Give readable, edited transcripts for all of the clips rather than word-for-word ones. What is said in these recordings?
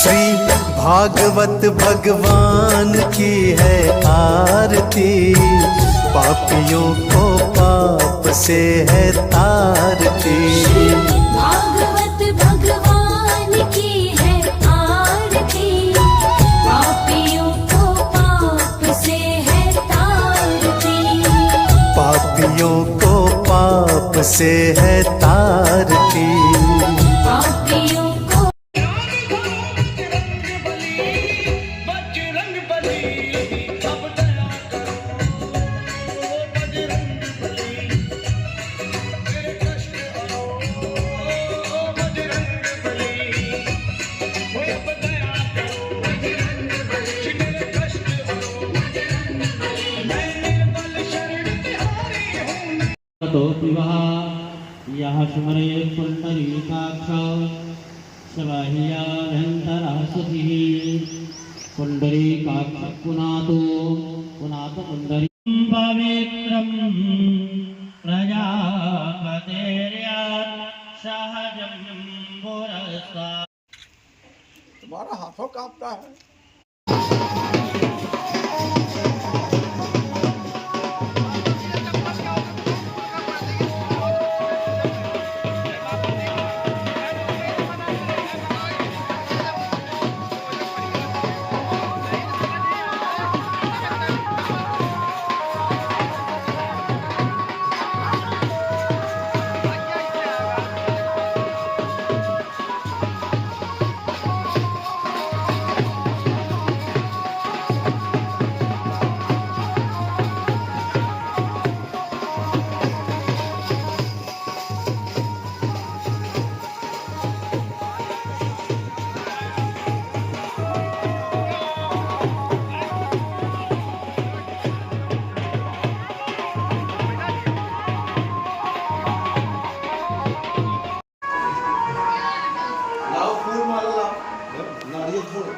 श्री भागवत भगवान की है आरती, पापियों को पाप से है तारती। भागवत भगवान की है आरती, पापियों को पाप से है तारती। पापियों को पाप से है तारती। पापियों को यह स्मरे पुंडरीकाक्ष सबाह्याभ्यन्तरासुतिः पुंडरीकाक्ष पुनातो पुंडरी पवित्रं प्रजापतेर्या सहजं पुरस्ता। तुम्हारा हाथों कांपता है।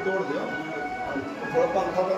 तोड़ दिया थोड़ा पंखा का।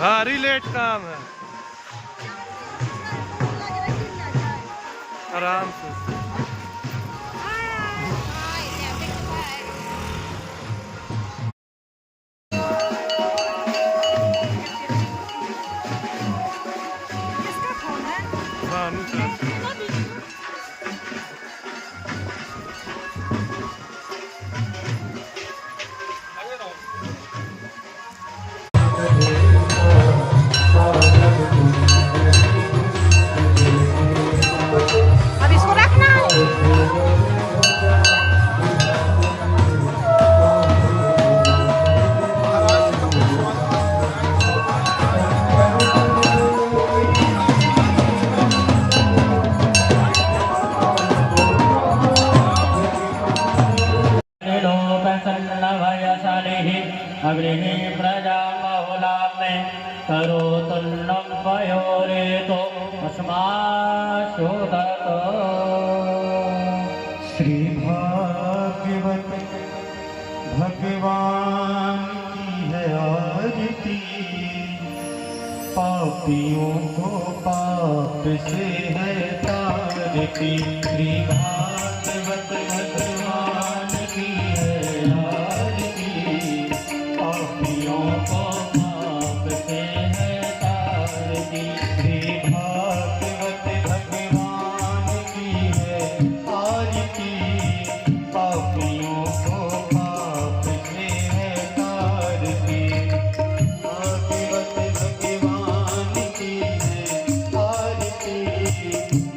भारी लेट काम है। आराम से। भानु का। अब इसको रखना। अग्नि प्रजा बहुला में करो तुन्नम पयोरे तो अस्माशोदत। श्री भागवत भगवान की है आरती, पापियों को पाप से है तारती। श्री भागवत भगवान की है आरती, पापियों को पाप से है तारती। श्री भागवत भगवान की है आरती, पापियों को पाप से है तारती। भागवत भगवान की है आरती,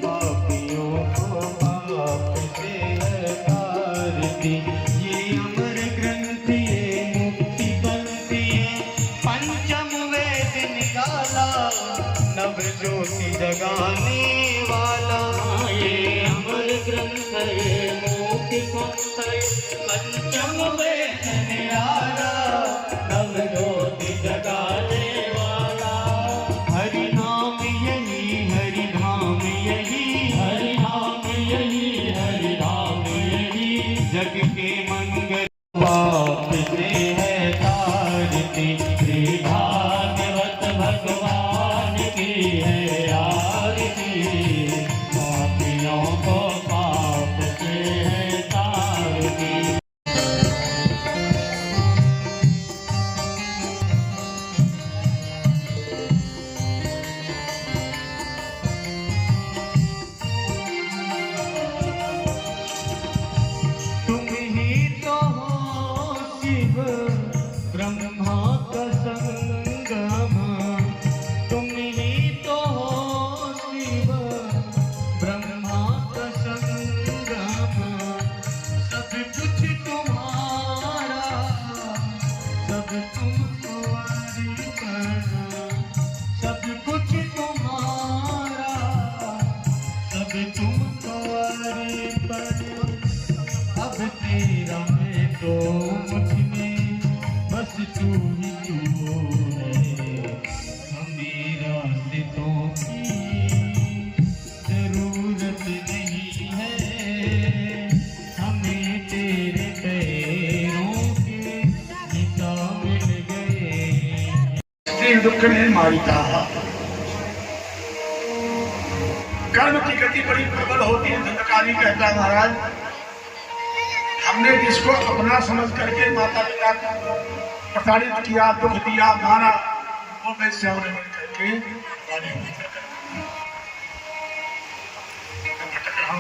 पापियों को पाप से है तारती। ये अमर ग्रंथ ये मुक्ति पंथ ये पंचम वेद निकाला, नव ज्योति जगाने वाला। ये अमर ग्रंथ ये मुक्ति पंथ पंचम वेद निराला, नव ज्योति जगाने वाला। हरि नाम यही हरि धाम यही, हरि नाम यही हरि धाम यही, जग के मंगल पाप से है तारती। श्री भागवत भगवान की है आरती, पापियों को पाप से है तारती। तुम ही तो हो शिव ब्रह्मा का संगम, तुम ही तो हो शिव ब्रह्मा का संगम। सब कुछ तुम्हारा, सब तुमको अर्पण, सब कुछ तुम्हारा, सब तुमको अर्पण। अब तेरा मैं तो मुझ में बस तू ही तू है, हमें रास्तों की जरूरत नहीं है, हमें तेरे पैरों के निशान मिल गए। दुख में मारिता कर्म की गति बड़ी प्रबल होती है। धंधकारी कहता है महाराज, हमने जिसको अपना समझ करके माता पिता को प्रताड़ित किया, दुख दिया, मारा, वो मैं श्याम बन करके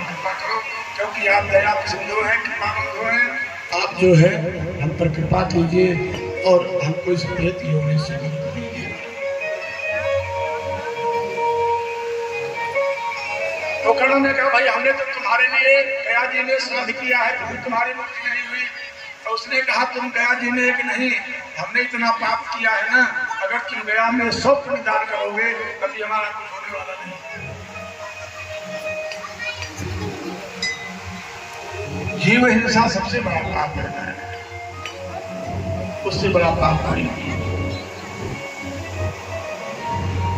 कृपा करो, क्योंकि आप दया सिंधु हैं, कृपा बंधु हैं। आप जो है हम पर कृपा कीजिए और हमको इस प्रेत योग से मुक्त कीजिए। तो कर्ण ने कहा, भाई हमने तो तुम्हारे लिए गया जी ने श्राद्ध किया है, तो तुम्हारी मुक्ति नहीं हुई। तो उसने कहा, तुम गया जी ने कि नहीं, हमने इतना पाप किया है ना, अगर तुम गया में 100 पुण्यदान करोगे कभी हमारा कुछ होने वाला नहीं। जीव हिंसा सबसे बड़ा पाप है, उससे बड़ा पाप कोई नहीं।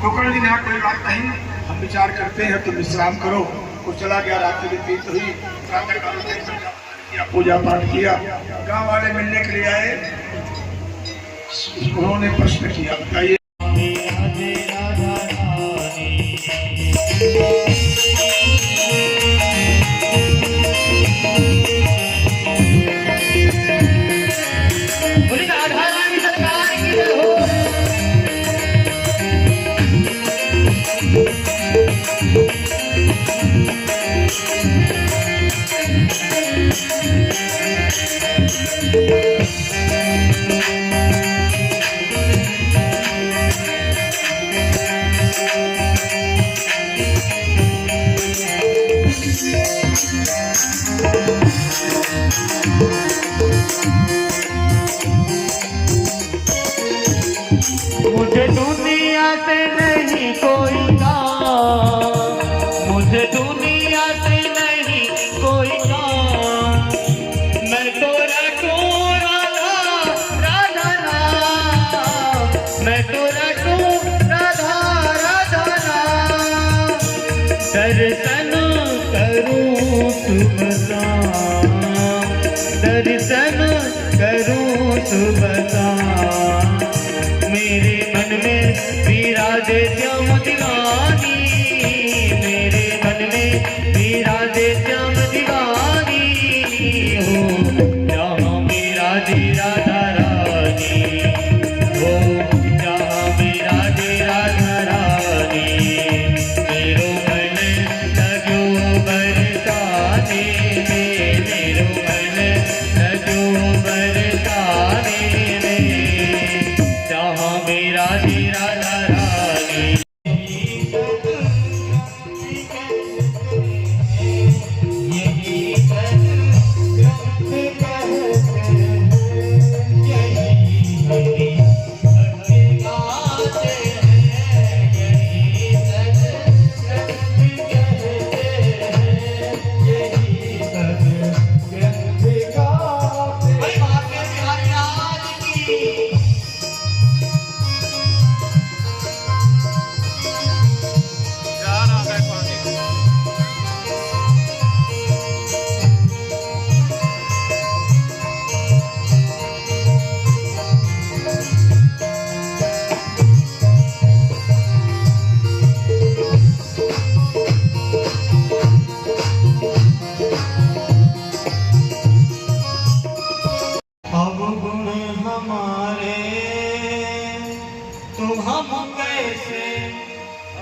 तो कर्ण जी ने कोई बात नहीं, हम विचार करते हैं, तुम विश्राम करो। वो चला गया, रात्रि बीत हुई, पूजा पाठ किया, गांव वाले मिलने के लिए आए, उन्होंने प्रश्न किया, बताइए मुझे दुनिया से नहीं कोई काम, मुझे दुनिया से नहीं कोई काम। मैं तो रटू राधा राधा नाम, मैं तो रटू राधा राधा नाम। दर्शन करूं सुबह शाम, दर्शन करूं सुबह शाम। मेरे मन में विराजे श्याम दीवानी, मेरे मन में विराजे श्याम दीवानी हो। जहाँ विराजे राधा रानी हो, जहाँ विराजे राधा रानी। मेरो मन लगो बरसाने में, मेरो मन लगो बरसाने में। जहाँ विराजे राधा रानी। यही सत्संग कहते हैं, यही भक्ति गाते हैं, यही सत्संग कहते हैं, यही सत्संग गाते हैं। भाई महात्मा बिहारी लाल की। अब गुण हमारे तो हम कैसे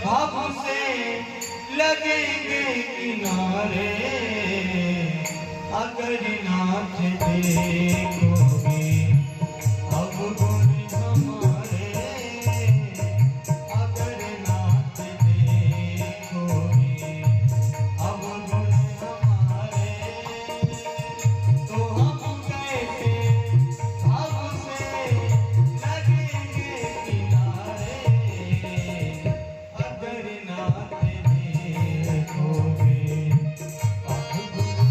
भाव से लगेंगे किनारे। अगर नाथ देखोगे अब गुण हमारे, अगर नाथ देखोगे अब गुण हमारे। तो हम कैसे भाव से लगेंगे किनारे। अगर नाथ देखोगे अब गुण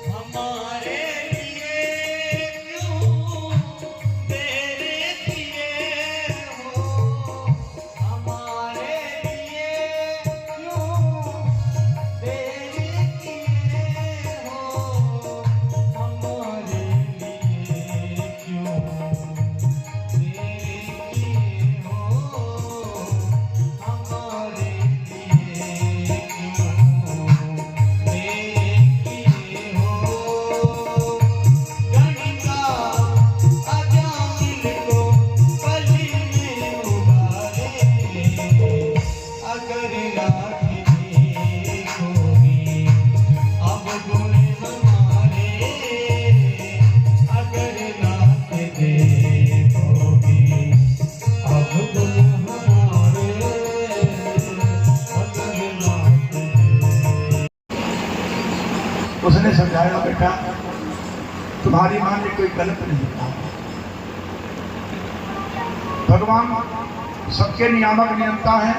हमारे लिए क्यों तेरे किए हो, हमारे लिए क्यों तेरे किए हो, हमारे लिए क्यों तेरे किए हो, हमारे लिए क्यों तेरे किए हो। गणिका अजामिल को पली में उबारे। अगर रात देखोगी अब गुण हमारे, अगर रात देखोगी अब गुण हमारे, अगर रात उसने समझाया बेटा तुम्हारी मां ने कोई गलत नहीं कहा। भगवान सबके नियामक नियंता है।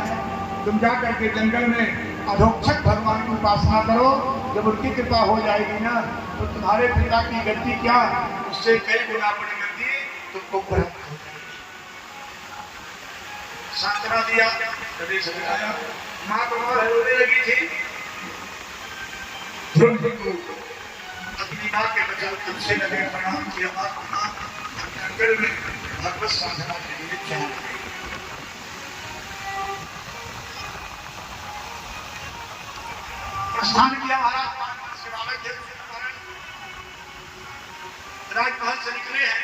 तुम जा करके जंगल में अधोक्षक भगवान की उपासना करो। जब उनकी कृपा हो जाएगी ना तो तुम्हारे पिता की गति क्या उससे कई गुना बड़ी गति तुमको प्राप्त हो जाएगी। सांत्वना दिया, कभी समझाया। माँ तुम्हारा रोने लगी थी, अपनी माँ के बचाव तुमसे लगे प्रणाम किया। माँ को जंगल में भगवत साधना के लिए क्या प्रस्थान किया महाराज शिवालय के राजमहल से निकले हैं।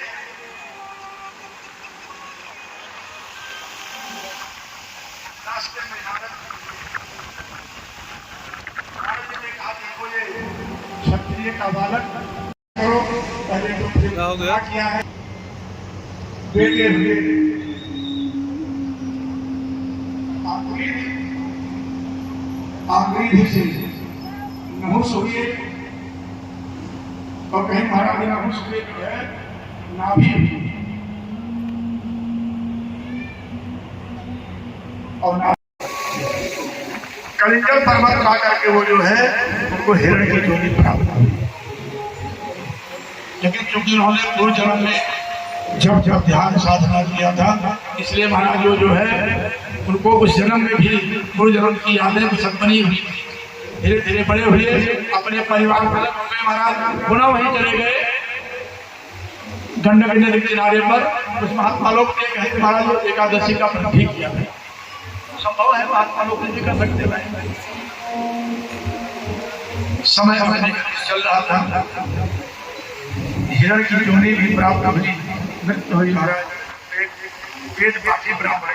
रास्ते में नारद जी ने कहा देखो ये क्षत्रिय का बालक करो पहले तो क्या हो गया? किया है बेटे हुए आंगुली से नहुस हुए और कहीं महाराज नहुस हुए जो है नाभि हुई और कलिंगल पर्वत ला करके वो जो है उनको हिरण की जोड़ी प्राप्त हुई। लेकिन चूंकि उन्होंने पूर्व जन्म में जब ध्यान साधना किया था इसलिए महाराज जो है उनको उस जन्म में भी पूर्व जन्म की यादें सब बनी हुई। धीरे धीरे बड़े हुए अपने परिवार में महाराज पुनः वहीं चले गए गंडक नदी के किनारे पर। उस महात्मा लोग ने कहते महाराज एकादशी का व्रत भी किया है। संभव है महात्मा लोग नहीं कर सकते भाई। समय चल रहा था हिरण की जोड़ी भी प्राप्त हुई मृत्यु हुई महाराज। वेद पाठी ब्राह्मण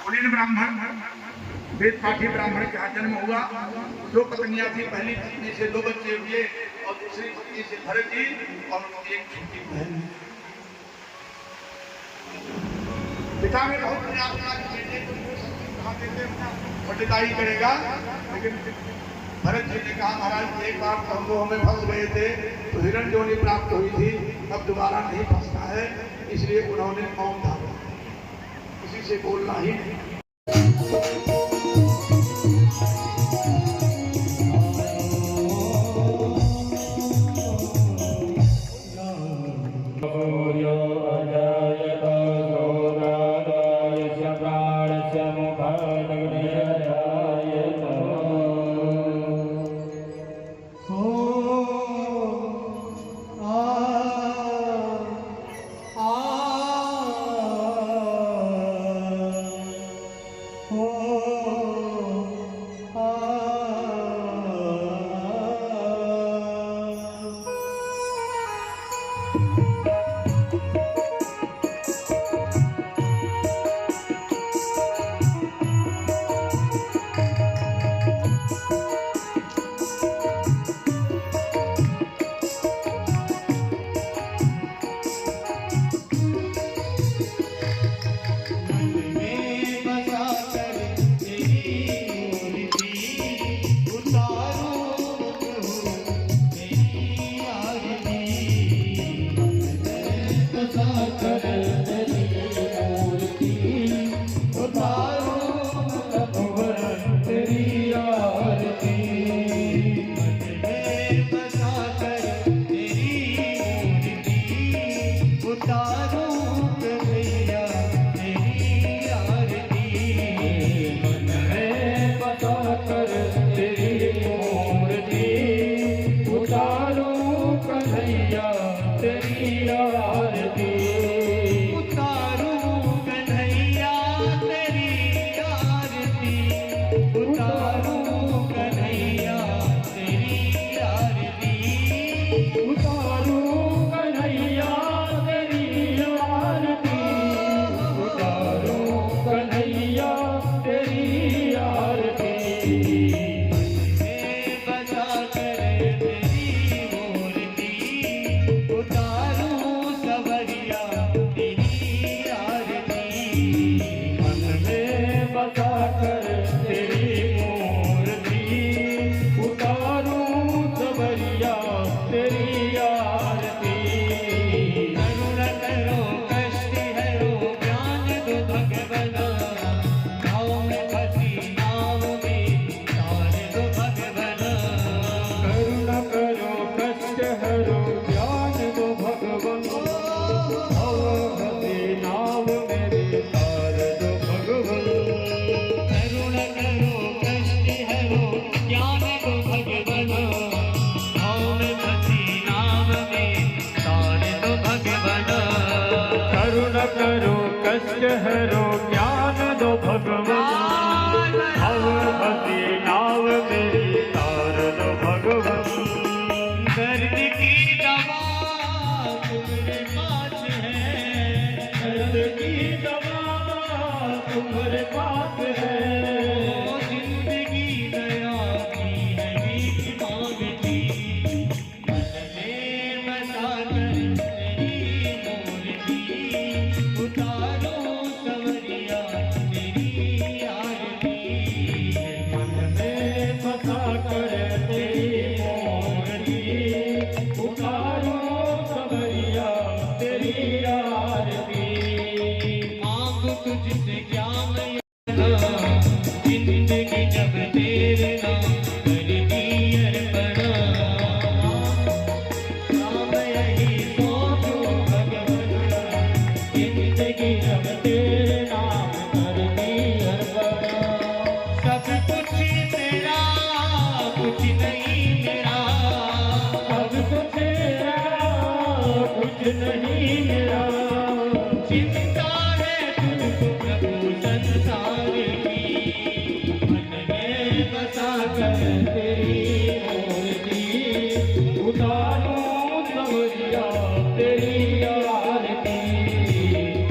कुलीन ब्राह्मण वेद पाठी ब्राह्मण का जन्म हुआ। दो पत्नियां थी, पहली पत्नी से 2 बच्चे हुए और दूसरी पत्नी से भरत जी और उनकी एक छोटी बहन। पिता ने बहुत प्रयास किया कि बेटे को कहा देते पंडिताई करेगा, लेकिन भरत जी ने कहा महाराज एक बार तो हम लोग हमें फंस गए थे तो हिरण जोड़ी प्राप्त हुई थी, अब दोबारा नहीं फंसना है, इसलिए उन्होंने मौन धारा किसी से बोलना ही नहीं। करो कष्ट हरो ज्ञान दो भगवान। उम्र पाक है जिंदगी दया की है भीख मांगती मन में बसा कर तेरी मूर्ति उतारो सवरिया तेरी आरती मन में बसा कर तेरी मूर्ति उतारो सवरिया तेरी आरती मांग तुझसे क्या मैं जिंदगी जब तेरे नाम करती अर्पणा नाम यही सोचूं भगवान जिंदगी जब तेरे नाम करती अर्पणा सब कुछ तेरा कुछ नहीं मेरा सब कुछ तेरा कुछ नहीं मेरा चिंता है तुझको प्रभु संसार की मन में बसा कर तेरी मूर्ति उतारूं सवरिया तेरी आरती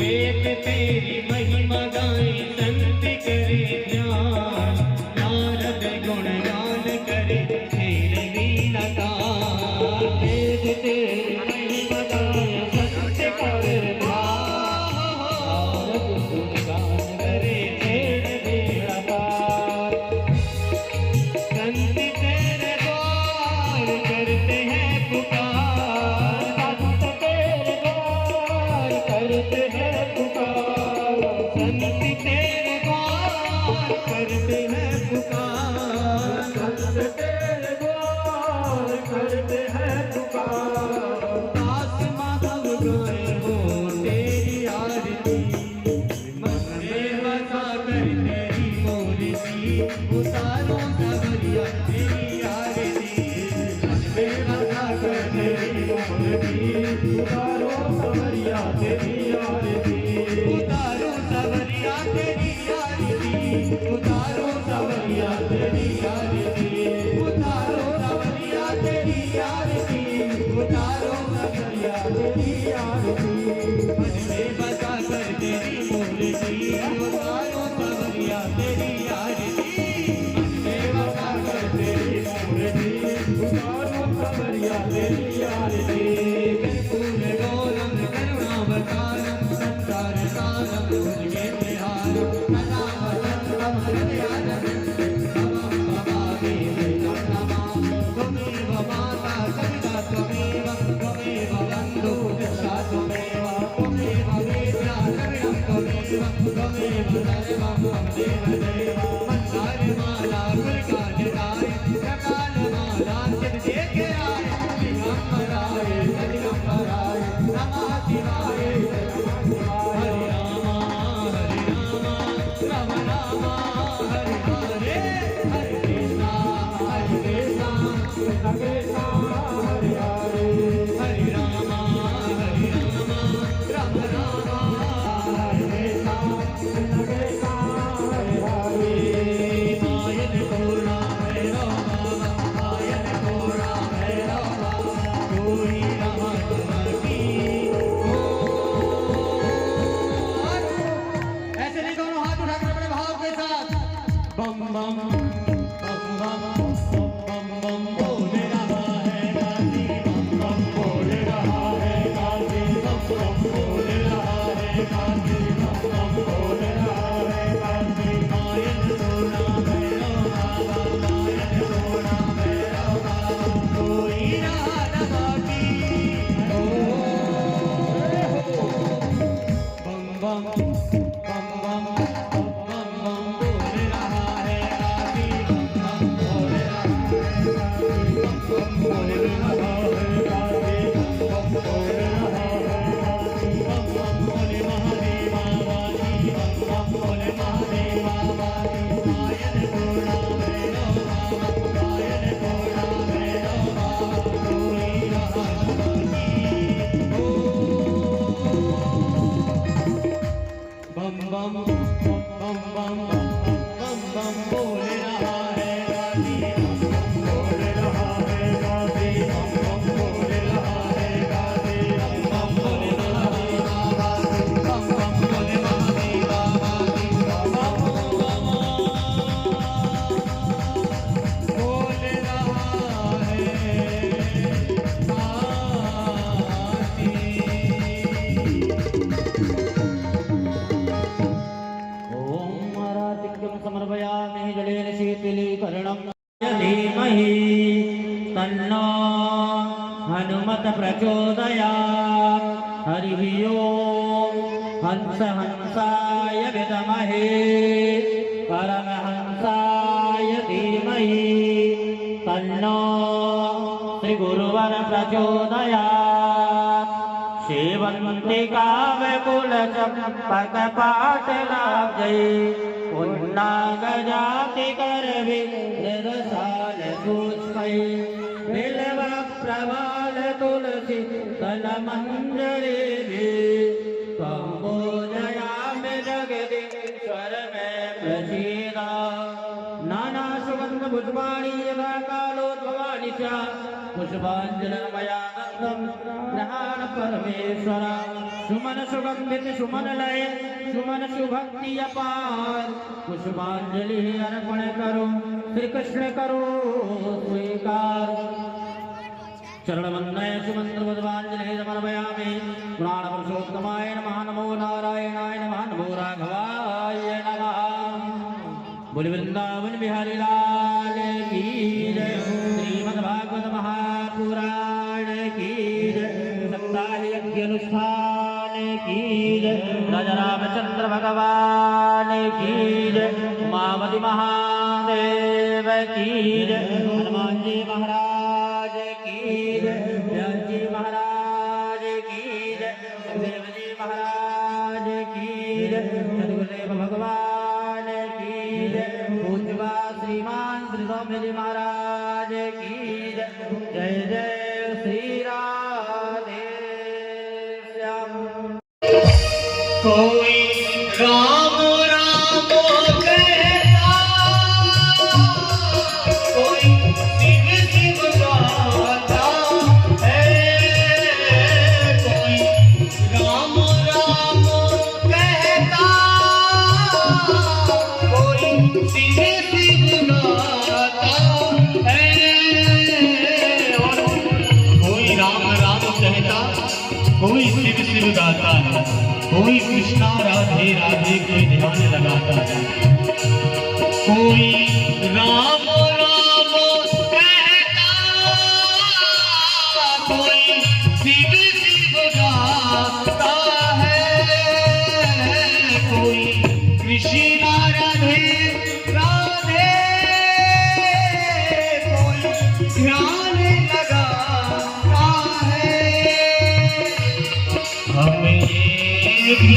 वेद तेरी महिमा गाए संत करे ध्यान नारद गुणगान करे तेरे वीणा गान वेद तेरी महिमा गाए संत करे ध्यान नारद गुणगान करे तेरे वीणा गान संत तेरे द्वार करते हैं पुकार संत तेरे द्वार करते हैं पुकार संत तेरे द्वार करते हैं पुकार संत तेरे द्वार करते हैं पुकार दास माधव गाए हो तेरी आरती मन में बसा कर तेरी मूर्ति उतारो सवरिया तेरी आरती मन में बसा कर तेरी मूर्ति उतारो सवरिया तेरी आरती उतारो सवरिया तेरी आरती उतारो सवरिया तेरी आरती उतारो सवरिया तेरी आरती उतारो सवरिया तेरी आरती मन में बसा कर तेरी मूर्ति उतारो सवरिया तेरी आरती मन में बसा कर तेरी मूर्ति उतारो सवरिया तेरी आरती कर्पूर गौरम करुणावतारम संसार सारम भुजगेन्द्रहारम सदा वसंतम हृदयानंदं नमः भवामि नमः त्वमेव माता सविता त्वमेव त्वमेव बन्धु सदा त्वमेव त्वमेव वेद्या द्रविणं त्वमेव त्वमेव सर्वं मम देव देव मन्दारमाला गुरुकाजदाय सकालमाला सिद्धे आय दिगंबराय दिगंबराय नमः शिवाय हरे राम राम हरे हरे हरे कृष्णा कृष्ण कृष्ण हरे हरे हरे राम राम राम हरे कृष्ण कृष्ण हरे हरे मायन पूरा भैरव बाबा मायन पूरा भैरव बाबा कोई राम की ऐसे नहीं दोनों हाथ उठाकर अपने भाव के साथ बम बम बम बम बम बम बोल रहा है गाजी बम बम बोल रहा है गाजी बम बम बोल रहा है गाजी बम बम बोल रहा है गाजी मायन सोना भैरव बाबा मायन सोना भैरव बाबा कोई राधा बाकी बम बम बम बम बम बम बोल रहा है गाजी बम बम बोल रहा है गाजी बम बम बोल रहा है गाजी बम बम बोल रहा है गाजी बम बम बोले महादेवा वाली बम बम बोले महादेवा वाली मायन पूरा भैरव बाबा मायन पूरा भैरव बाबा कोई राधा बाकी बम बम बम बम बम बम बोल रहा है गाजी बम बम बोल रहा है गाजी बम बम बोल रहा है गाजी बम बम बोल रहा है गाजी बम बम बोल रहा है गाजी वर्णं धीमहि तन्नो हनुमत प्रचोदयात् हरिः ओम् हंस हंसाय विद्महे परमहंसाय धीमहि तन्नो श्रीगुरुवर प्रचोदयात् सेवन्ति काव्यकुलचम्पक पाटलाब्जै पुन्नागजाति करविरसाल पुष्पै बिल्व प्रवाल तुलसी दलमञ्जरीभिः कम्बोजयामि जगदीश्वर मे प्रसीदा नाना सुगन्ध पुष्पाणि यथा कालोद्भवानि च पुष्पाञ्जलिर्मया दत्तं ग्रहाण परमेश्वर सुमन सुगन्धित सुमन लय सुमन सुभक्ति अपार पुष्पांजलि अर्पण करो श्री कृष्ण करो स्वीकार चरण वंदय सुमंत्र पुष्पांजलि समर्पयामि पुराण पुरुषोत्तमाय नमः नमो नारायणाय नमः नमो राघवाय नमः बोल वृंदावन बिहारी लाल की जय श्रीमद् भागवत महापुराण की जय सप्ताह अनुष्ठान की जय राजा रामचंद्र भगवान की जय उमावती महादेव की जय हनुमान जी महाराज की जय व्यास जी महाराज की जय सुखदेव जी महाराज की जय सदगुरुदेव भगवान की जय पूज्यवा श्रीमान श्री स्वामी जी महाराज की जय जय जय श्री राधे श्याम। कोई राम राम कहता, कोई शिव शिव गाता है। कोई राम राम कहता, कोई शिव शिव गाता है। और कोई राम राम कहता, कोई शिव शिव गाता है, कोई कृष्णा राधे राधे के ध्यान लगाता है। कोई राम राम कहता, कोई शिव शिव गाता है। कोई कृष्णा राधे राधे, कोई ध्यान लगाता है। हमें ये भी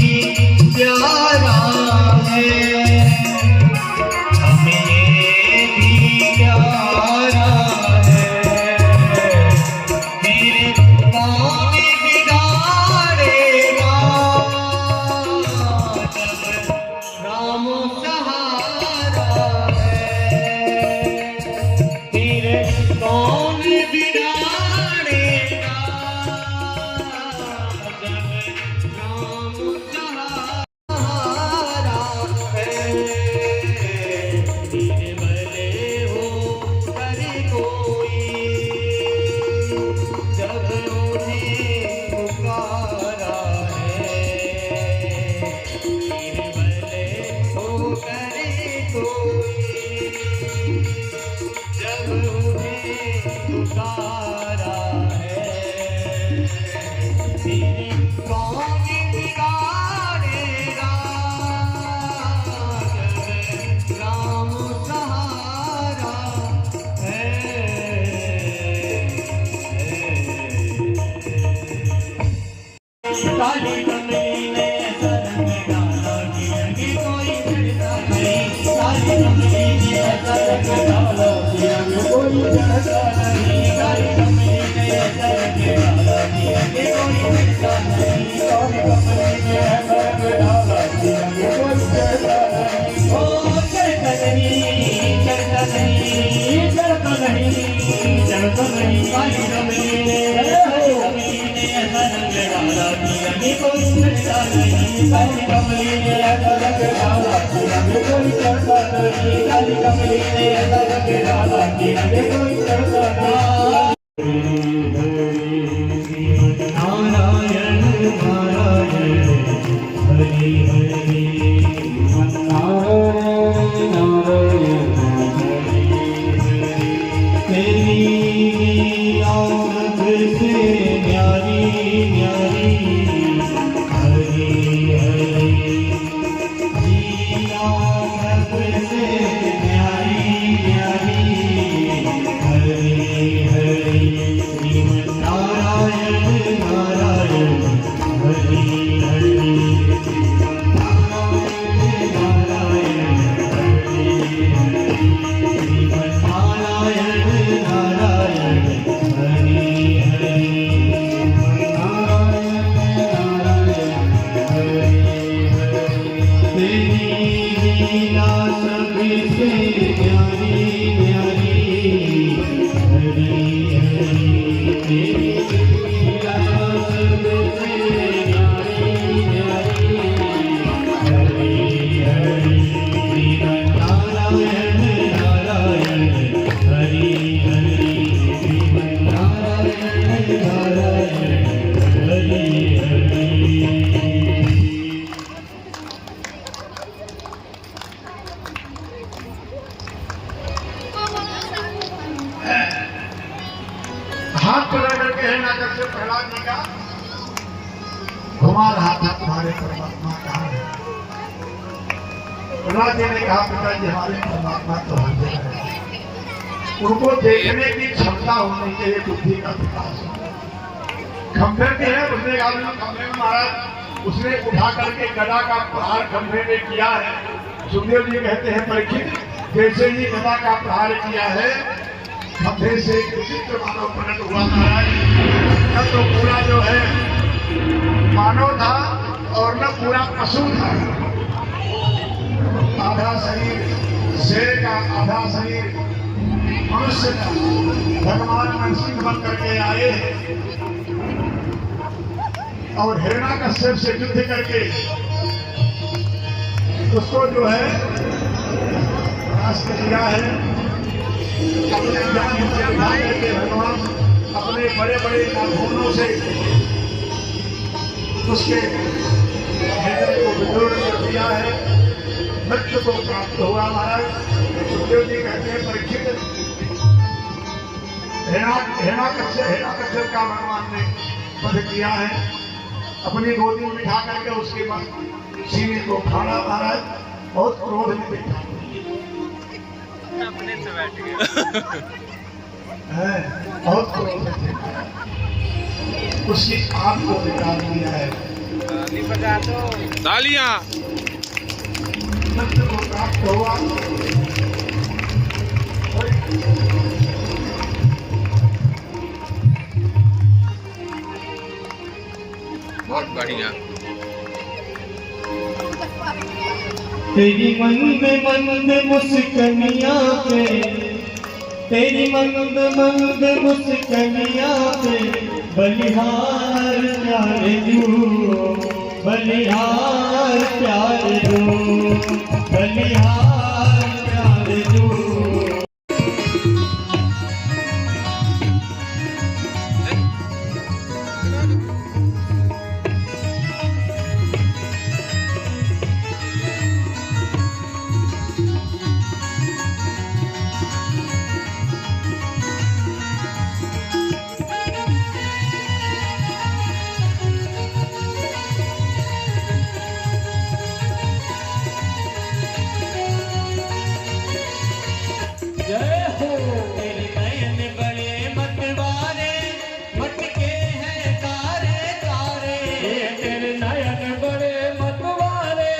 प्यारा है, हमें ये भी प्यारा है। तेरे कौन बिगाड़ेगा जब राम सहारा है। तेरे कौन बिगाड़ेगा जब राम सहारा है। तेरे भले हो कर कोई, जब उन्हें पुकारा है। तेरे भले हो कर कोई, जब उन्हें पुकारा है। तेरे कौन बिगाड़ेगा जब राम सहारा है। काली कमली ने सरंग डाला किया कि कोई चढ़ता नहीं। काली कमली ने सरंग डाला किया कि कोई चढ़ता नहीं। काली कमली ने सरंग डाला किया कि कोई चढ़ता नहीं। काली कमली ने सरंग डाला किया कि कोई चढ़ता नहीं। ओ चढ़ता नहीं, चढ़ता नहीं, चढ़ता नहीं, चढ़ता नहीं। काली कमली ने सरंग डाला किया कि कोई चढ़ता नहीं। काली कमली ने सरंग डाला किया कि कोई चढ़ता नहीं। काली कमली ने सरंग डाला किया कि कोई चढ़ता नहीं। नारायण नारायण हरि हरि नारायण नारायण हरि लीला सबसे न्यारी न्यारी हरी हरी तेरी लीला सबसे न्यारी न्यारी हरी हरी श्रीमन नारायण नारायण हरि हरि श्रीमन नारायण नारायण हरि हरि। हाथ पकड़ करके है ना से प्रहलाद जी का घुमा रहा था, तुम्हारे परमात्मा कहाँ है? प्रहलाद जी ने कहा पिताजी हमारे परमात्मा तो हर जगह है, उनको देखने की क्षमता होनी चाहिए, बुद्धि का विकास। खंभे भी है, उसने कहा खंभे में महाराज उसने उठा करके गदा का प्रहार खंभे में किया है। सुखदेव जी कहते हैं परीक्षित जैसे ही गदा का प्रहार किया है खंभे से एक विचित्र मानव प्रकट हुआ महाराज। न तो पूरा जो है मानव था और न पूरा पशु था, आधा शरीर शेर का आधा शरीर मनुष्य का। भगवान मनसिंह बन करके आए और हिरण्याकश्यप से युद्ध करके उसको जो है राष्ट्र किया है। अपने ज्ञान करके भगवान अपने बड़े बड़े नाखूनों से उसके हृदय को विदूर कर दिया है, मृत्यु को प्राप्त हुआ महाराज। सुखदेव जी कहते हैं परीक्षित हिरण्याकश्यप का भगवान ने वध किया है, अपनी गोदी में बिठा करके उसके बाद सीने को खाना महाराज। बहुत क्रोध में बैठा अपने से बैठ गया है, बहुत क्रोध में थे, उसकी आंख को निकाल दिया है। ताली बजा दो, तालियां। मृत्यु को प्राप्त हुआ। बहुत बढ़िया। तेरी मंद मंद मुस्कनिया पे, तेरी मंद मंद मुस्कनिया पे बलिहार प्यारे दो, बलिहार प्यारे दो, बलिहार प्यारे दो। जय हो तेरे नयन बड़े मतवारे, मटके हैं तारे तारे। तेरे नयन बड़े मतवारे,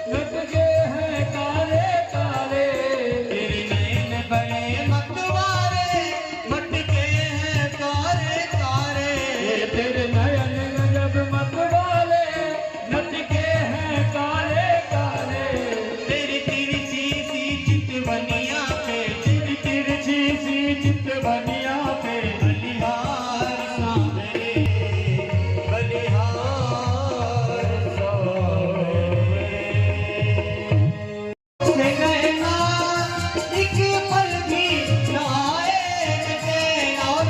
मटके हैं तारे तारे। तेरे नयन बड़े मतवारे, मटके हैं तारे तारे। तेरे नयन गजब मतवाले, मटके हैं तारे तारे। तेरी तिरछी सी चितवनिया पे, तिरछी सी चितवनिया पे बलिहार सावरे, बलिहार सावरे। से कहना एक पल भी न आए चैन, और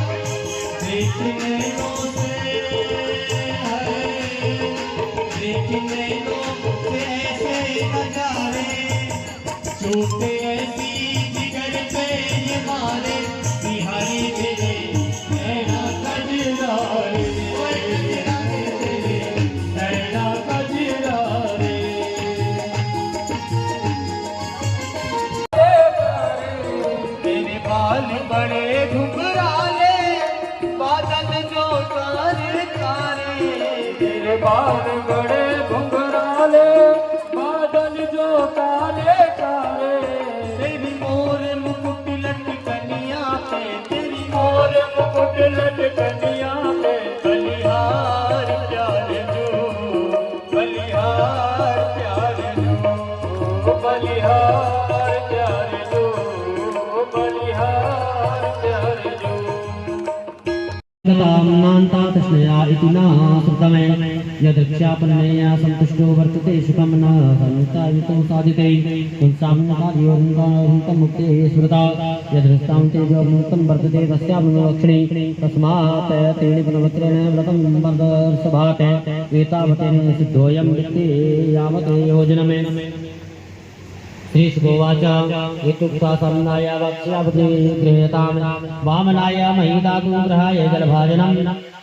देखने लो से है, देखने लो से ऐसे नजारे, छूटे ऐसी जिगर पे ये मारे, बिहारी तेरे नैना कजरारे, नैना कजरारे। तेरे बाल बड़े घुंघराले, बादल जो तारे तारे। तेरे बाल बड़े घुंघराले, बादल जो काले काले। तेरी मोर मुकुट लटकनिया पे, तेरी मोर मुकुट लटकनिया पे बलिहार प्यारे जो, बलिहार प्यारे जो। बलिहार प्यारे जो बलिहार प्यारे जो नान्ता तस्मया इति न श्रुतमे यदृक्षापन्नेया सन्तुष्टो वर्तते सुखं न संयुक्तायुतो साधिते पुंसाम्यकार्योऽन्तमुक्ते स्मृता यदृष्टां तेजोमुक्तं वर्तते तस्यानुलक्षणे तस्मात् तेन गुणवत्रेण व्रतं वर्धर्षभात् एतावतेन सिद्धोऽयं वित्ते यावते योजनमे श्रीशुकोवाच इत्युक्त्वा समनाय वक्ष्यावते गृह्यतां वामनाय महिदातु ग्रहाय जलभाजनं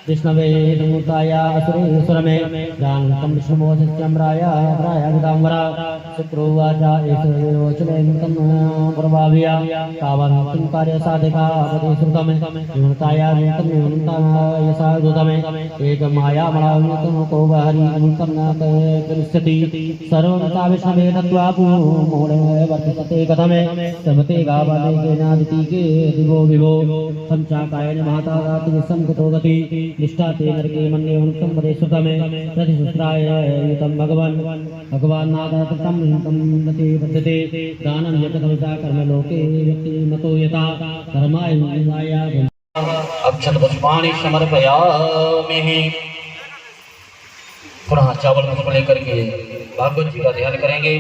विष्णवे मूर्ताय असुरेश्वरमे जानकं विष्णुमोचम्राय विदाम्बरा शुक्रोवाच एषोचनेतं प्रभाव्या तावन्तं कार्यसाधिका श्रुतमे मूर्ताय यशादुतमे एकमायामलायुतं को हरि अनितं न करिष्यति सर्वं विष्णवे दत्त्वा वर्तते कथमे समते गावनेकेनादितीके दिवो विभो संचाकायन महता रात्रिसं कुतो गति निष्ठा ते नरके मन्ये उन्तं पदे श्रुतमे प्रतिशुस्त्राय युतं भगवान् नादतं गति वर्तते दानं यतकविता कर्म लोके व्यक्ति मतो यथा कर्माय अक्षत पुष्पाणि समर्पयामि। पुनः चावल को लेकर के भागवत जी का ध्यान करेंगे।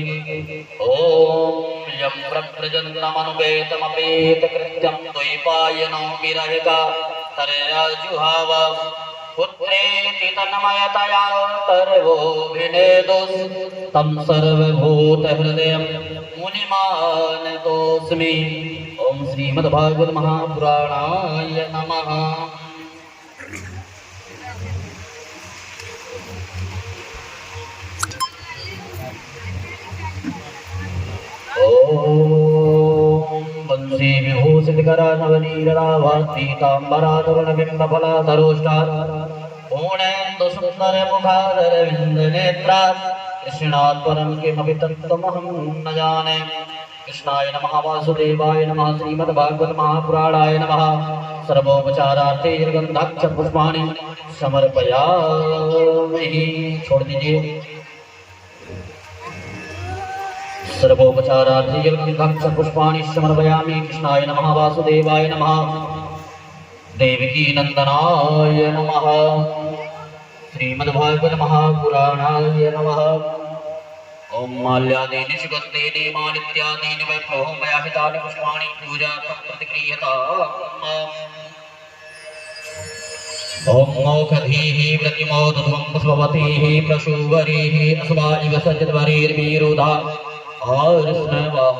ओम यम प्रप्रजन्तमनुपेतमपेत कृत्यं द्वैपायनो विरहिता तरयाजुहाव पुत्रेति तन्मयतया सर्वोऽभिनेदोस् तं सर्वभूतहृदयं मुनिमानतोऽस्मि। ओम श्रीमद्भागवत महापुराणाय नमः। ओम वंशी विभूषितकरा नवनीरावासीतांबरातरुणबिम्बफलाधरोष्टा पूर्णेन्दु सुंदर मुखारविंदनेत्रा कृष्णात् परं किमपि तत्त्वमहं न जाने। कृष्णाय नमः वासुदेवाय नमः श्रीमद्भागवत महापुराणाय नमः। सर्वोपचारार्थे गंधाक्ष पुष्पाणि समर्पयामि। छोड़ दीजिए। सर्वोपचारार्थे गंधाक्ष पुष्पाणि समर्पयामि। कृष्णाय नमः वासुदेवाय नमः देवकी नंदनाय नमः श्रीमद्भागवत महापुराणाय नमः। ओम माल्यादीनि सुगन्धेनि मानित्यादीनि वैभवमया हितानि पुष्पाणि पूजार्थं प्रतिगृह्यताम्। ओम मोखधीः प्रतिमोदध्वं पुष्पवतीः प्रसूवरीः अस्वा इव सज्जद्वरीर्वीरुधा आर्ष्णवः।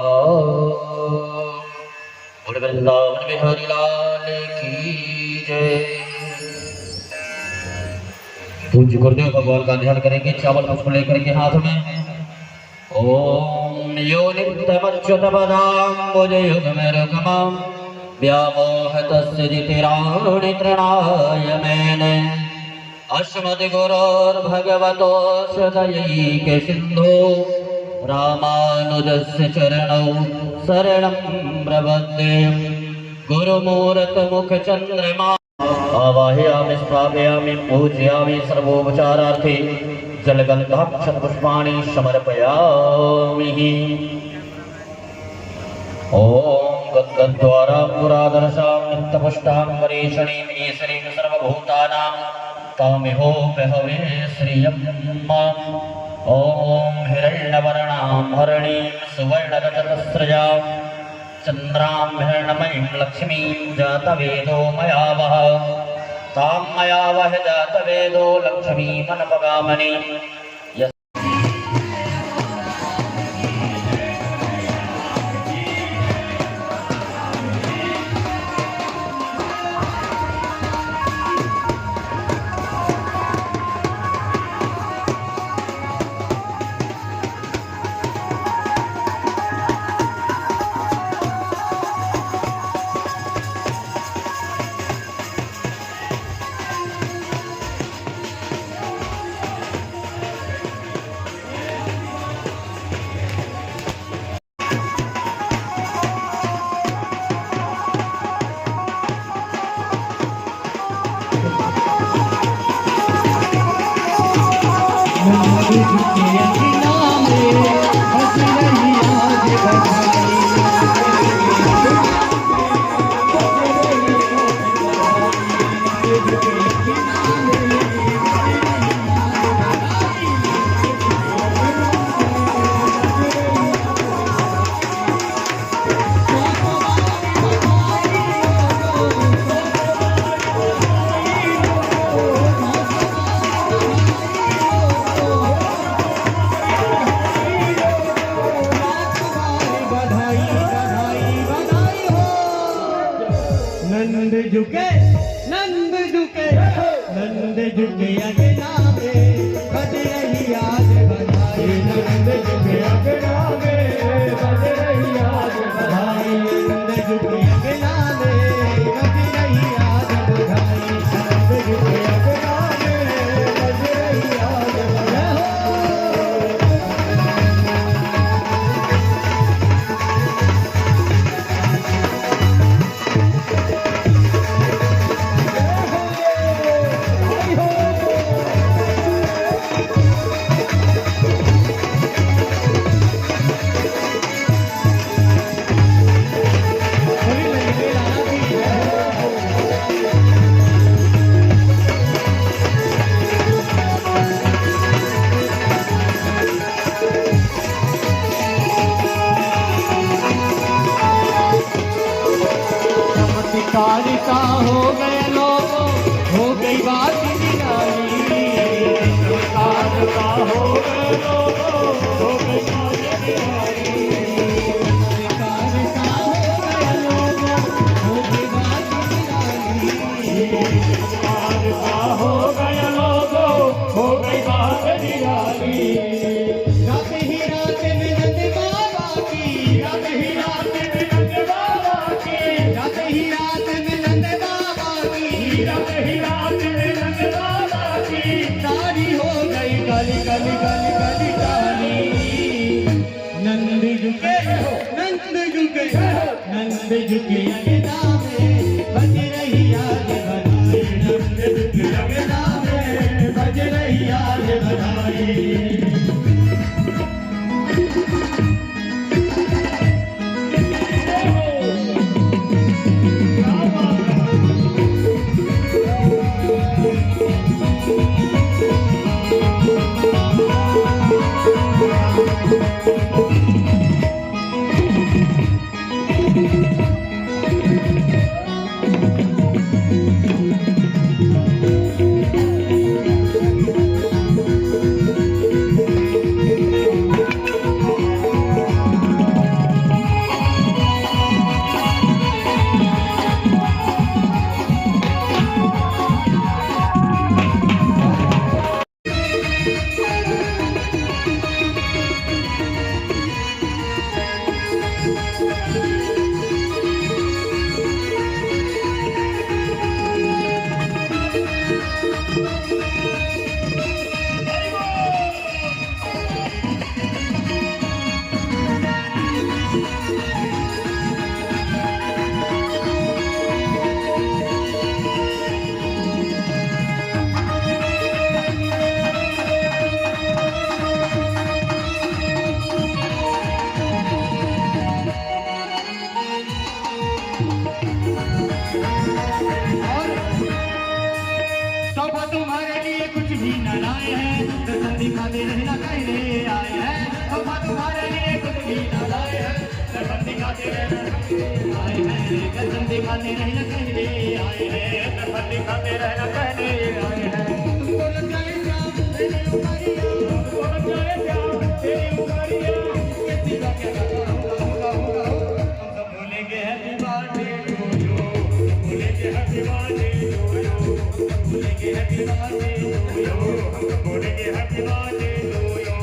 वृंदावन बिहारी लाल की जय। पूज्य गुरुदेव भगवान का ध्यान करेंगे। चावल पुष्प लेकर के हाथ में। ओम यो नित्यमच्युतपदाम्बुजयुग्मरुग्मं व्यामोहतस्य जितिराणि तृणाय मेने अस्मद्गुरोर्भगवतोऽस्य दयैकसिन्धो रामानुजस्य चरणौ शरणं प्रपद्ये। गुरुमूर्तमुखचन्द्रमा आवाहयामि स्थापयामि पूजयामि। सर्वोपचारार्थे जलगन्धाक्षतपुष्पाणि समर्पयामि। ओम गद्गद्वारा पुरादर्शां नित्यपुष्टां परेषणीं ईश्वरीं सर्वभूतानां तामिहोपहवे श्रियं माम्। ओम हिरण्यवर्णां हरणीं सुवर्णरजतस्रजां चन्द्रां हिरण्मयीं लक्ष्मीं जातवेदो मया वह तां मया वह जातवेदो लक्ष्मीमनपगामनि। हंस रही नंद झुके नंद झुके नंद झुके अगना में बज रही आज बधाई नंद झुके अगना में बज रही आज बधाई नंद झुके अगना में बज रही आज बधाई नंद झुके अगना में बज रही आज बधाई चमत्कारिता हो गए लोग हो गई बात निराली चमत्कारिता हो गए लोग हो गई बात निराली चमत्कारिता हो गए लोग हो गई बात निराली चमत्कारिता हो गए लोग हो गई बात निराली रात ही रात में नंद बाबा की रात ही रात में नंद बाबा की रात ही रात में नंद बाबा की रात ही रात में नंद बाबा की तारी हो गई काली काली काली काली काली नंद झुके नंद झुके नंद झुके अगना में बज रही आज बधाई नंद झुके अगना में बज रही आज बधाई तुम्हारे लिए कुछ भी न लाए हैं दर्शन दिखाते रहना कहने आए हैं पापा तुम्हारे लिए कुछ भी न लाए हैं दर्शन दिखाते रहना आए हैं दर्शन दिखाते रहना कहने आए हैं दर्शन दिखाते रहना कहने आए हैं तुमको लग जाए श्याम तेरी उमरिया तुमको लग जाए श्याम तेरी उमरिया कैसी बात होगा हम सब बोलेंगे हैप्पी बर्थडे टू यू बोलेंगे हैप्पी बर्थडे टू यू बोलेंगे हैप्पी बर्थडे टू यू हम बोलेंगे हैप्पी बर्थडे टू यू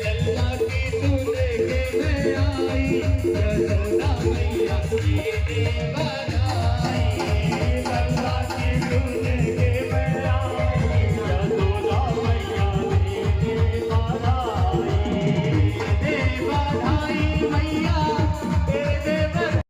लल्ला की दूल्हे के में आई यशोदा मैया की दे बधाई लल्ला की दूल्हे के में आई यशोदा मैया की दे बधाई मैया दे बधाई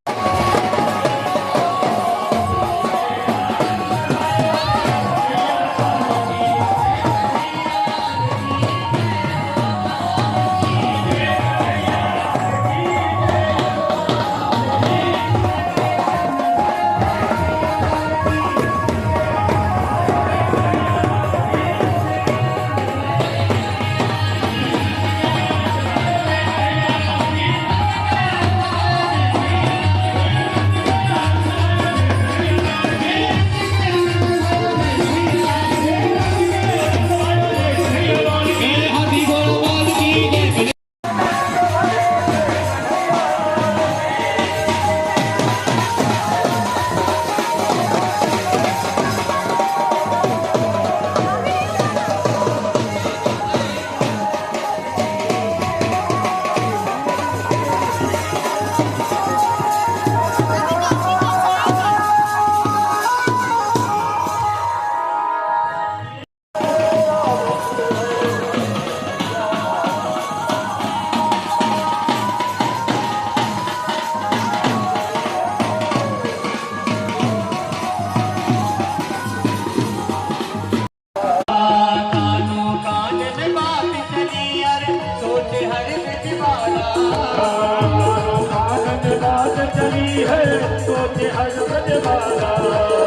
आनंद बात चली है सोचे हर ब्रजबाला।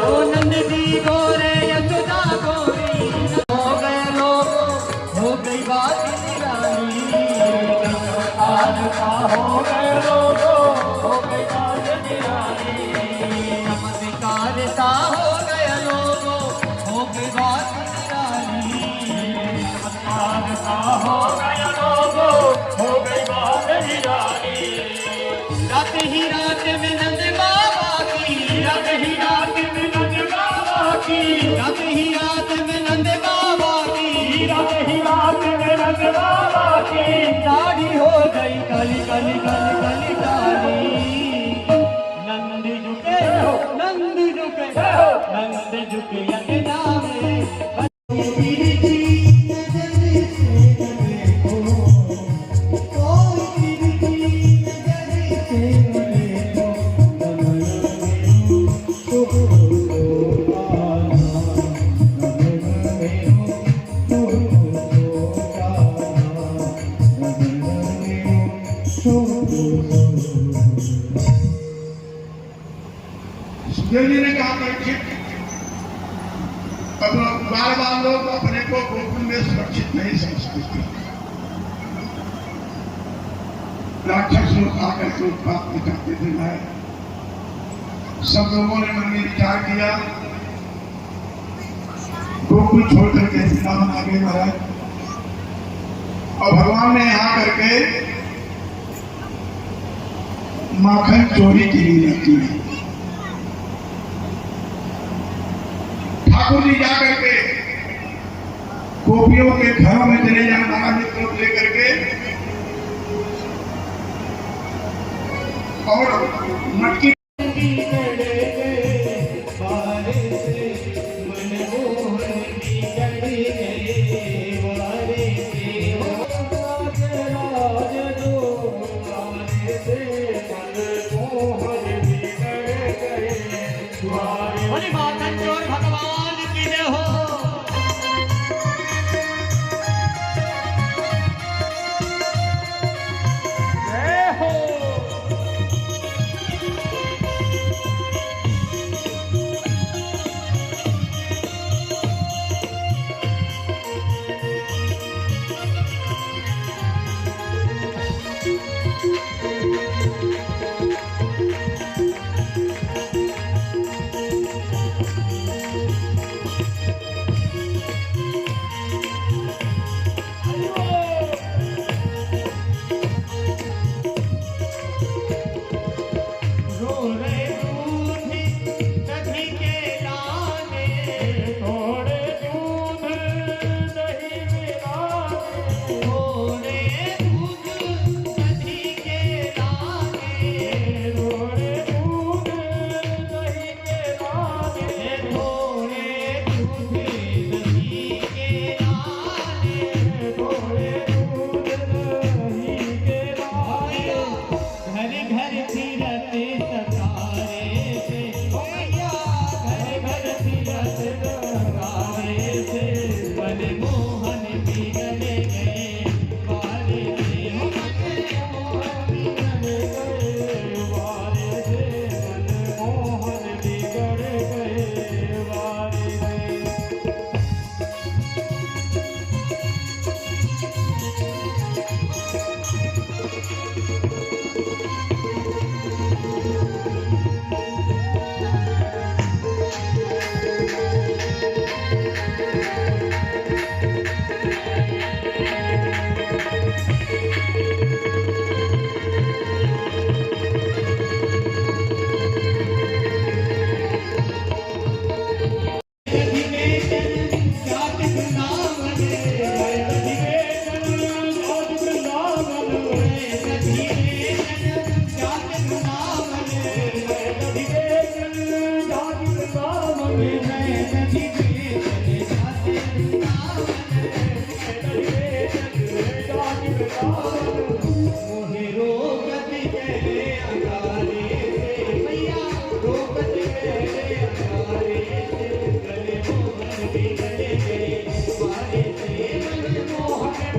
ओ नंद जी गोरे यशोदा गोरी हो गए लोग हो गई बात निराली आज का हो गए लोगो हो गई बात निराली। चमत्कार सा हो गया लोगों हो गई बात निराली आज का हो गए लोगो हो गई बात निराली। रात ही रात में नंद बाबा की रात ही रात में नंद बाबा की रात ही रात में नंद बाबा की रात ही रात में नंद बाबा की दाढ़ी हो गई काली काली काली काली काली नंद झुके नंद झुके नंद झुके अंगना में सुखदेव जी ने कहा परीक्षित, अब बार बार लोग अपने को गोकुल में सुरक्षित नहीं समझते। राक्षस लोग आकर के उत्पात दिखाते थे। सब लोगों ने मन में विचार किया गोकुल छोड़ करके वृंदावन आ गए महाराज। और भगवान ने यहाँ करके माखन चोरी के लिए रखी है। ठाकुर जी जाकर के गोपियों के घरों में चले जाए महाराज को लेकर के और मटकी माखन चोर भगवान की जय हो। जय हो। मोहन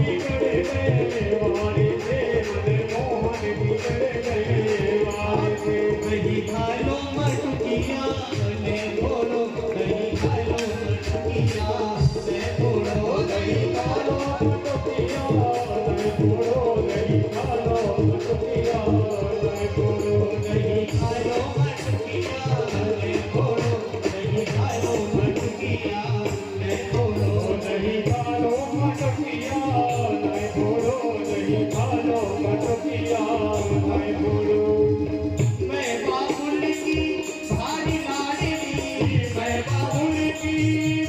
बिगड़ गए वारे से मन मोहन मटुकिया नहीं फोड़ो नहीं खायो मटुकिया नहीं फोड़ो नहीं खायो मटुकिया नहीं फोड़ो नहीं खायो मटुकिया नहीं फोड़ो नहीं खायो मटुकिया नहीं फोड़ो मैं बाबुल की भारी लाडली मैं बाबुल की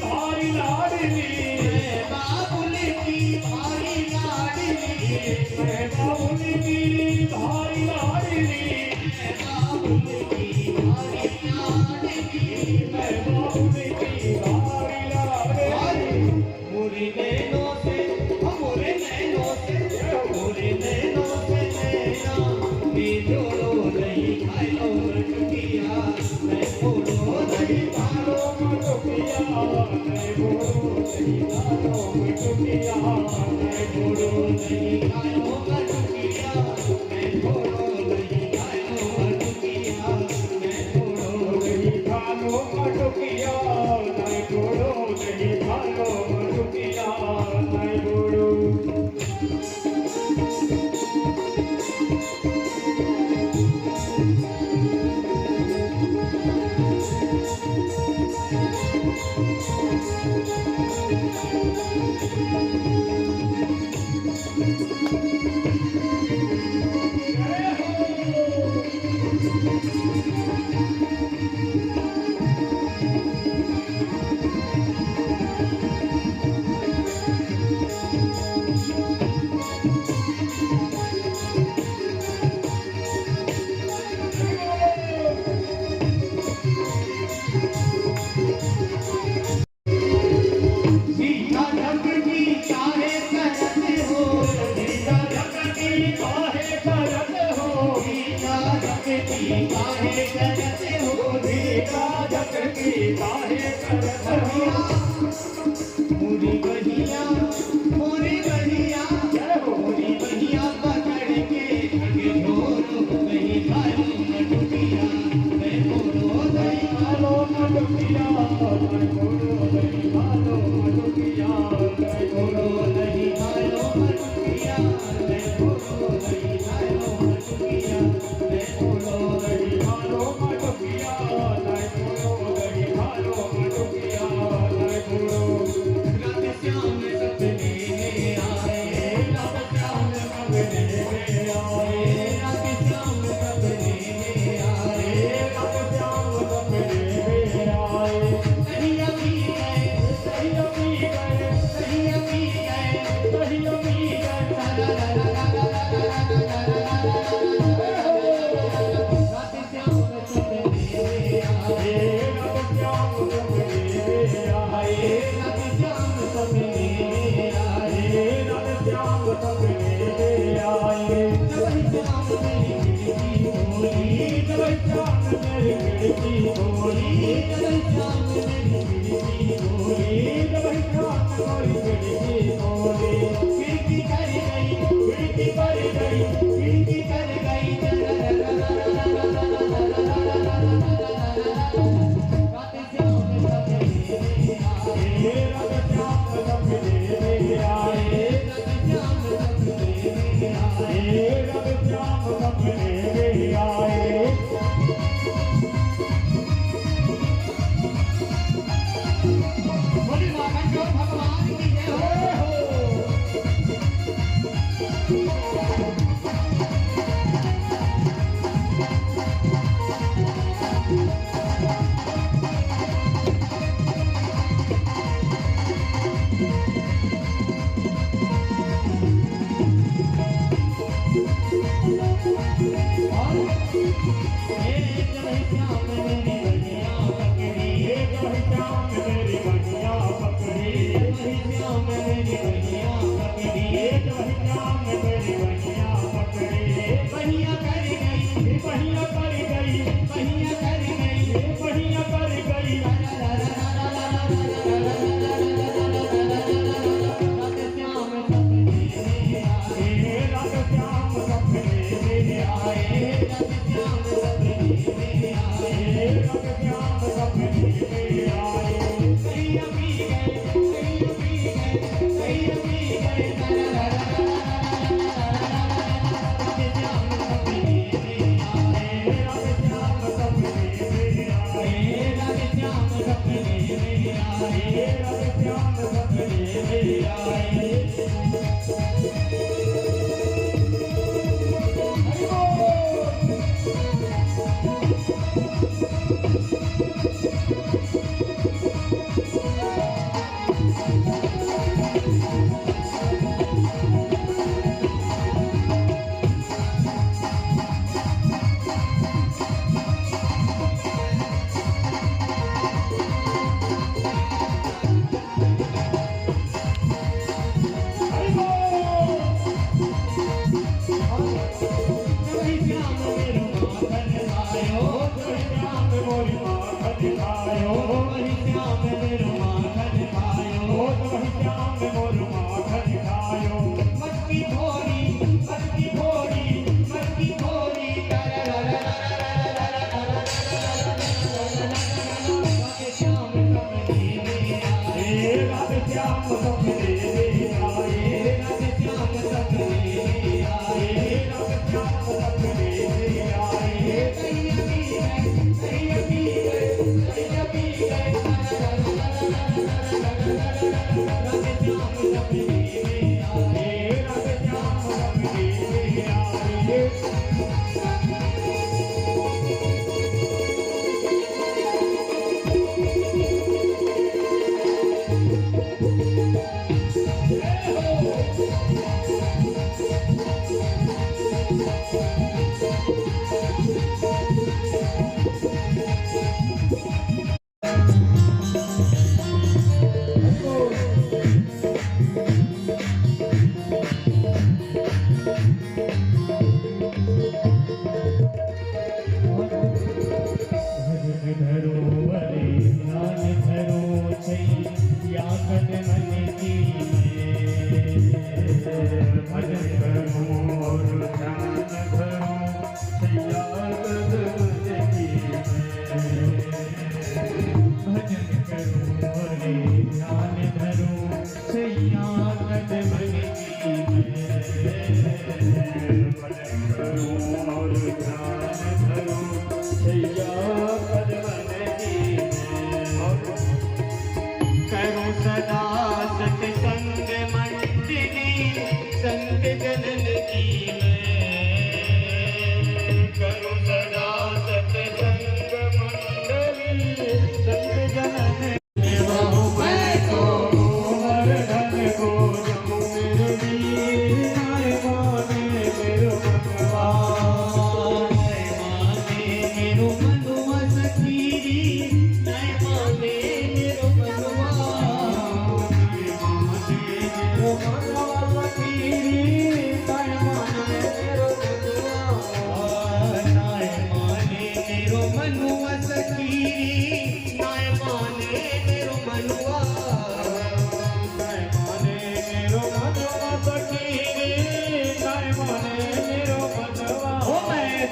भारी लाडली मैं बाबुल की भारी लाडली मैं बाबुल की भारी लाडली मैं बाबुल की भारी लाडली मैं बाबुल की भारी लाडली मोरे नैनों से मोरे नैनों से मोरे नैनों से नैना मैं जोड़ो नहीं खायो मटुकिया मैं फोड़ो नहीं खालो मटुकिया नहीं फोड़ो नहीं खालो मटुकिया नहीं फोड़ो नहीं खायो मटुकिया मैं फोड़ो नहीं खायो मटुकिया मैं फोड़ो नहीं खालो मटुकिया नहीं फोड़ो नहीं खालो मटुकिया नहीं फोड़ो सीता झपकी चाहे करते हो सीता झपकी काहे करत हो सीता झपकी चाहे करते हो सीता झपकी काहे करत हो मोरी बहिया मोरी बहिया मोरी बहिया पकड़ के आगे छोड़ो नहीं खायो मटुकिया मैं फोड़ो नहीं खालो मटुकिया नहीं फोड़ो नहीं खालो मटुकिया नहीं फोड़ो फोड़ो नहीं खायो मटुकिया मैं फोड़ो नहीं खायो मटुकिया मैं फोड़ो नहीं खालो मटुकिया नहीं फोड़ो नहीं खालो मटुकिया नहीं फोड़ो रात श्याम सपने में आए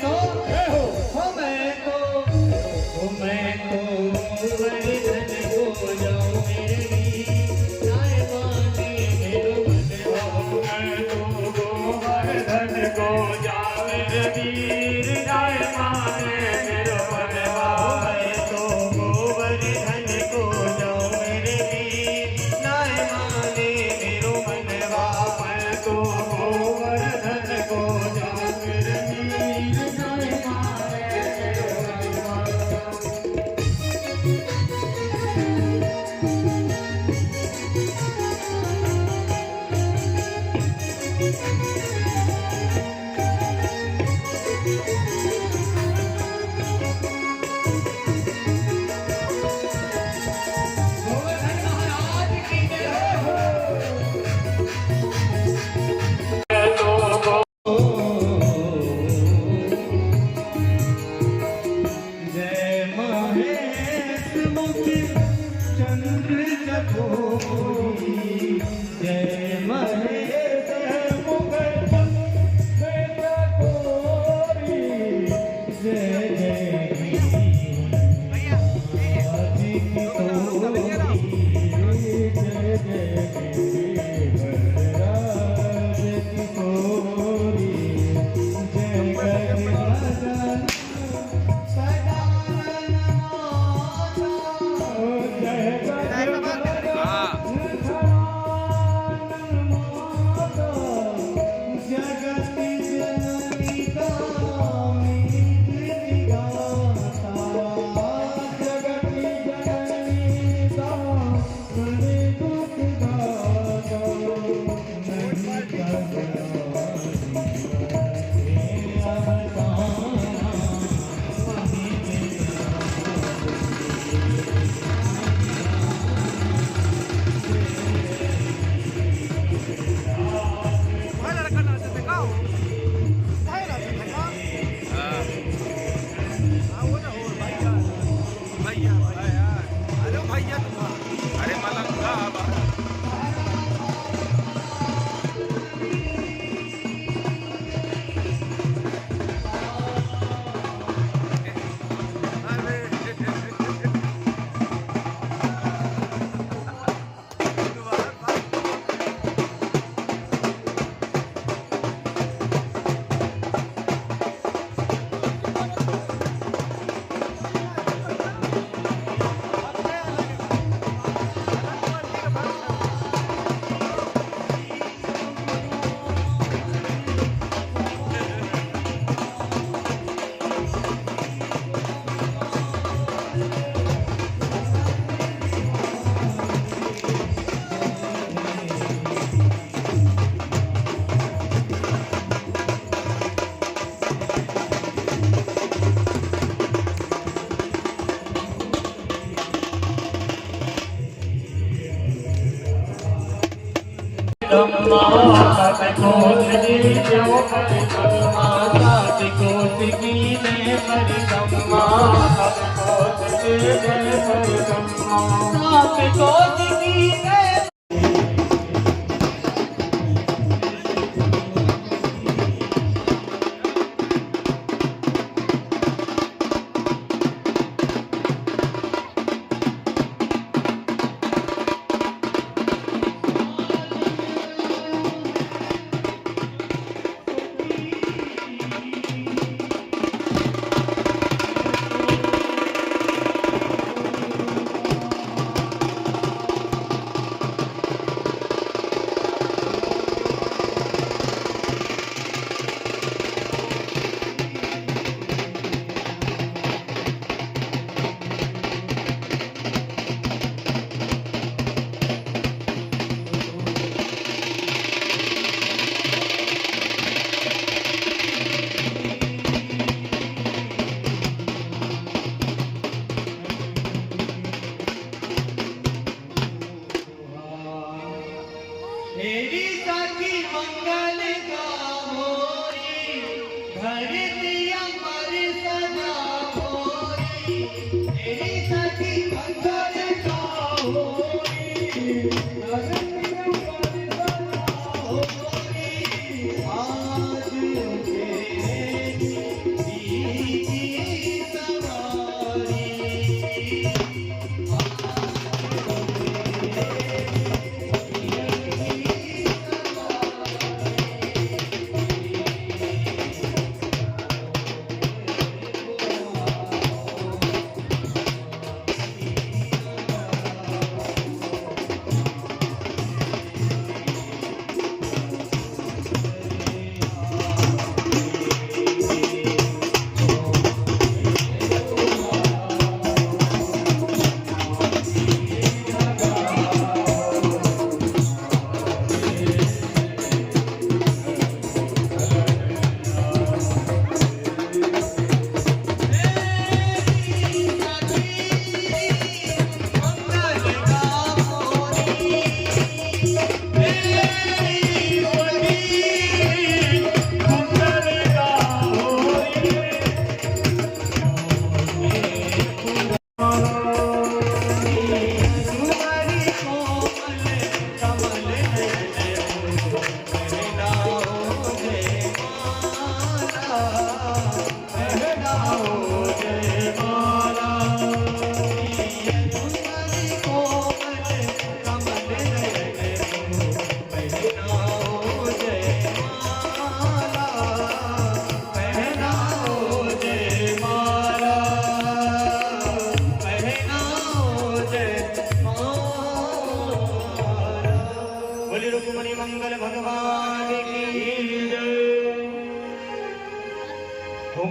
तो गोवर्धन को जाऊं मेरे वीर नाय माने मेरो मनवा गोवर्धन को जावे वीर जाय माने मेरो मनवा तो गोवर्धन को जाऊं मेरे वीर नाय माने मेरो मनवा मैं तो गोवर्धन को जावे वीर जाय माने मेरो मनवा गोवर्धन महाराज की जय हो जय महेश मुखी चंद्र चकोरी जय महेश मुख चंद्र चकोरी जय जय आदि की तोरी जय जय वरराज की तोरी जय गणराज जगति जननी कामिनी गाता जगति जननी कामिनी दुख गाता नहीं अरे मलंगा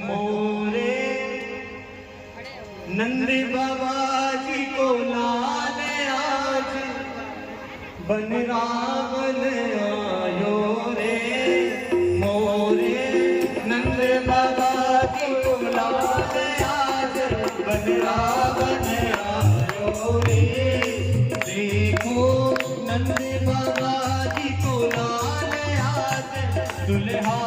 मोरे नंद बाबा जी को लाल आज बन रावण आयो रे मोरे नंद बाबा जी को लाल आज बन रावण आयो रे देखो नंद बाबा जी को लाल आज दुल्हा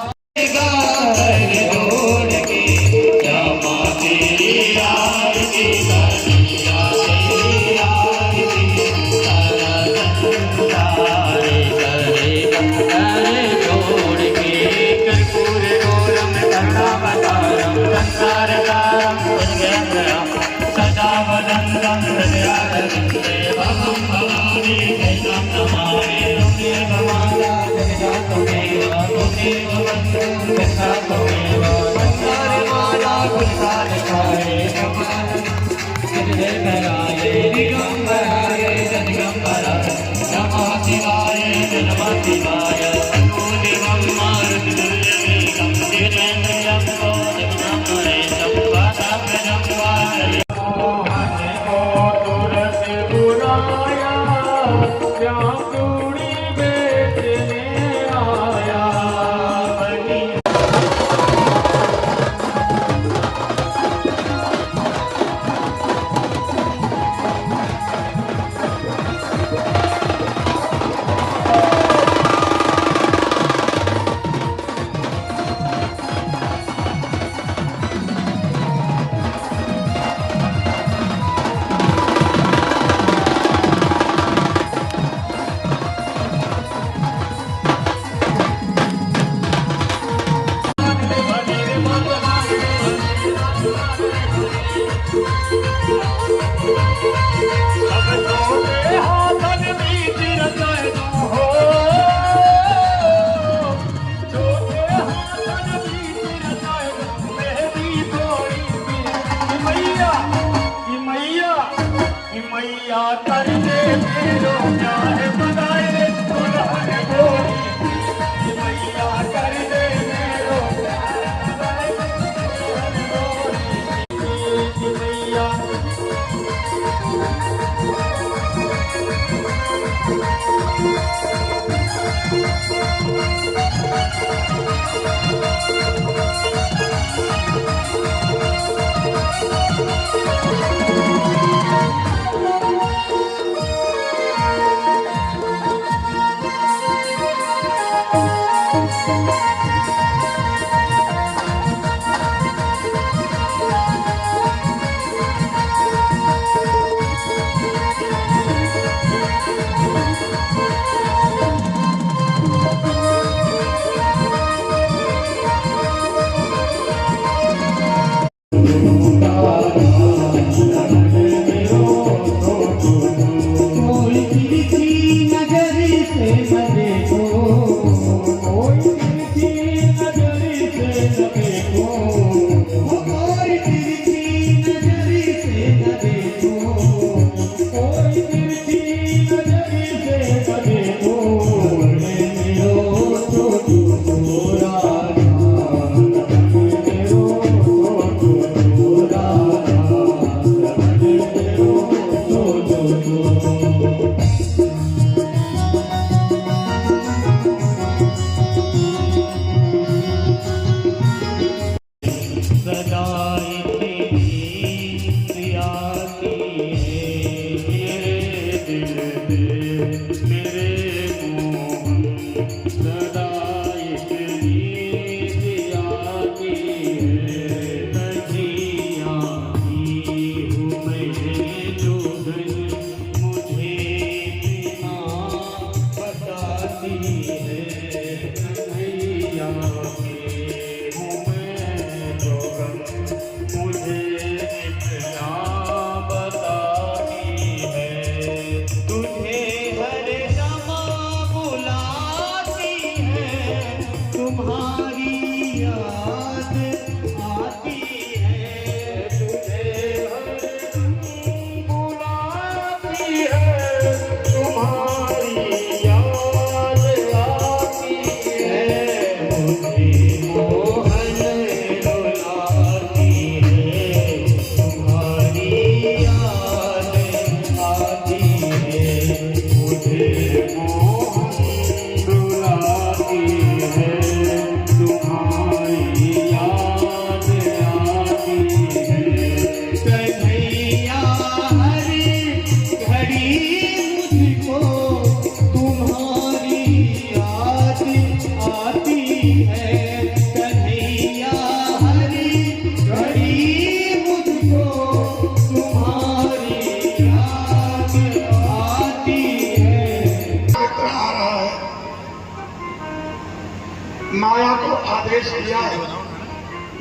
आदेश किया,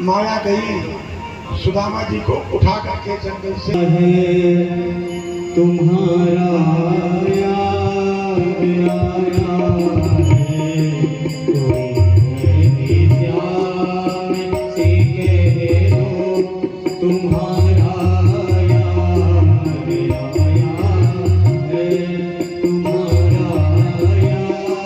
माया गई सुदामा जी को उठा करके जंगल से। तुम्हारा याद आया है, कोई श्याम से कह दो तुम्हारा याद आया है, तुम्हारा याद आया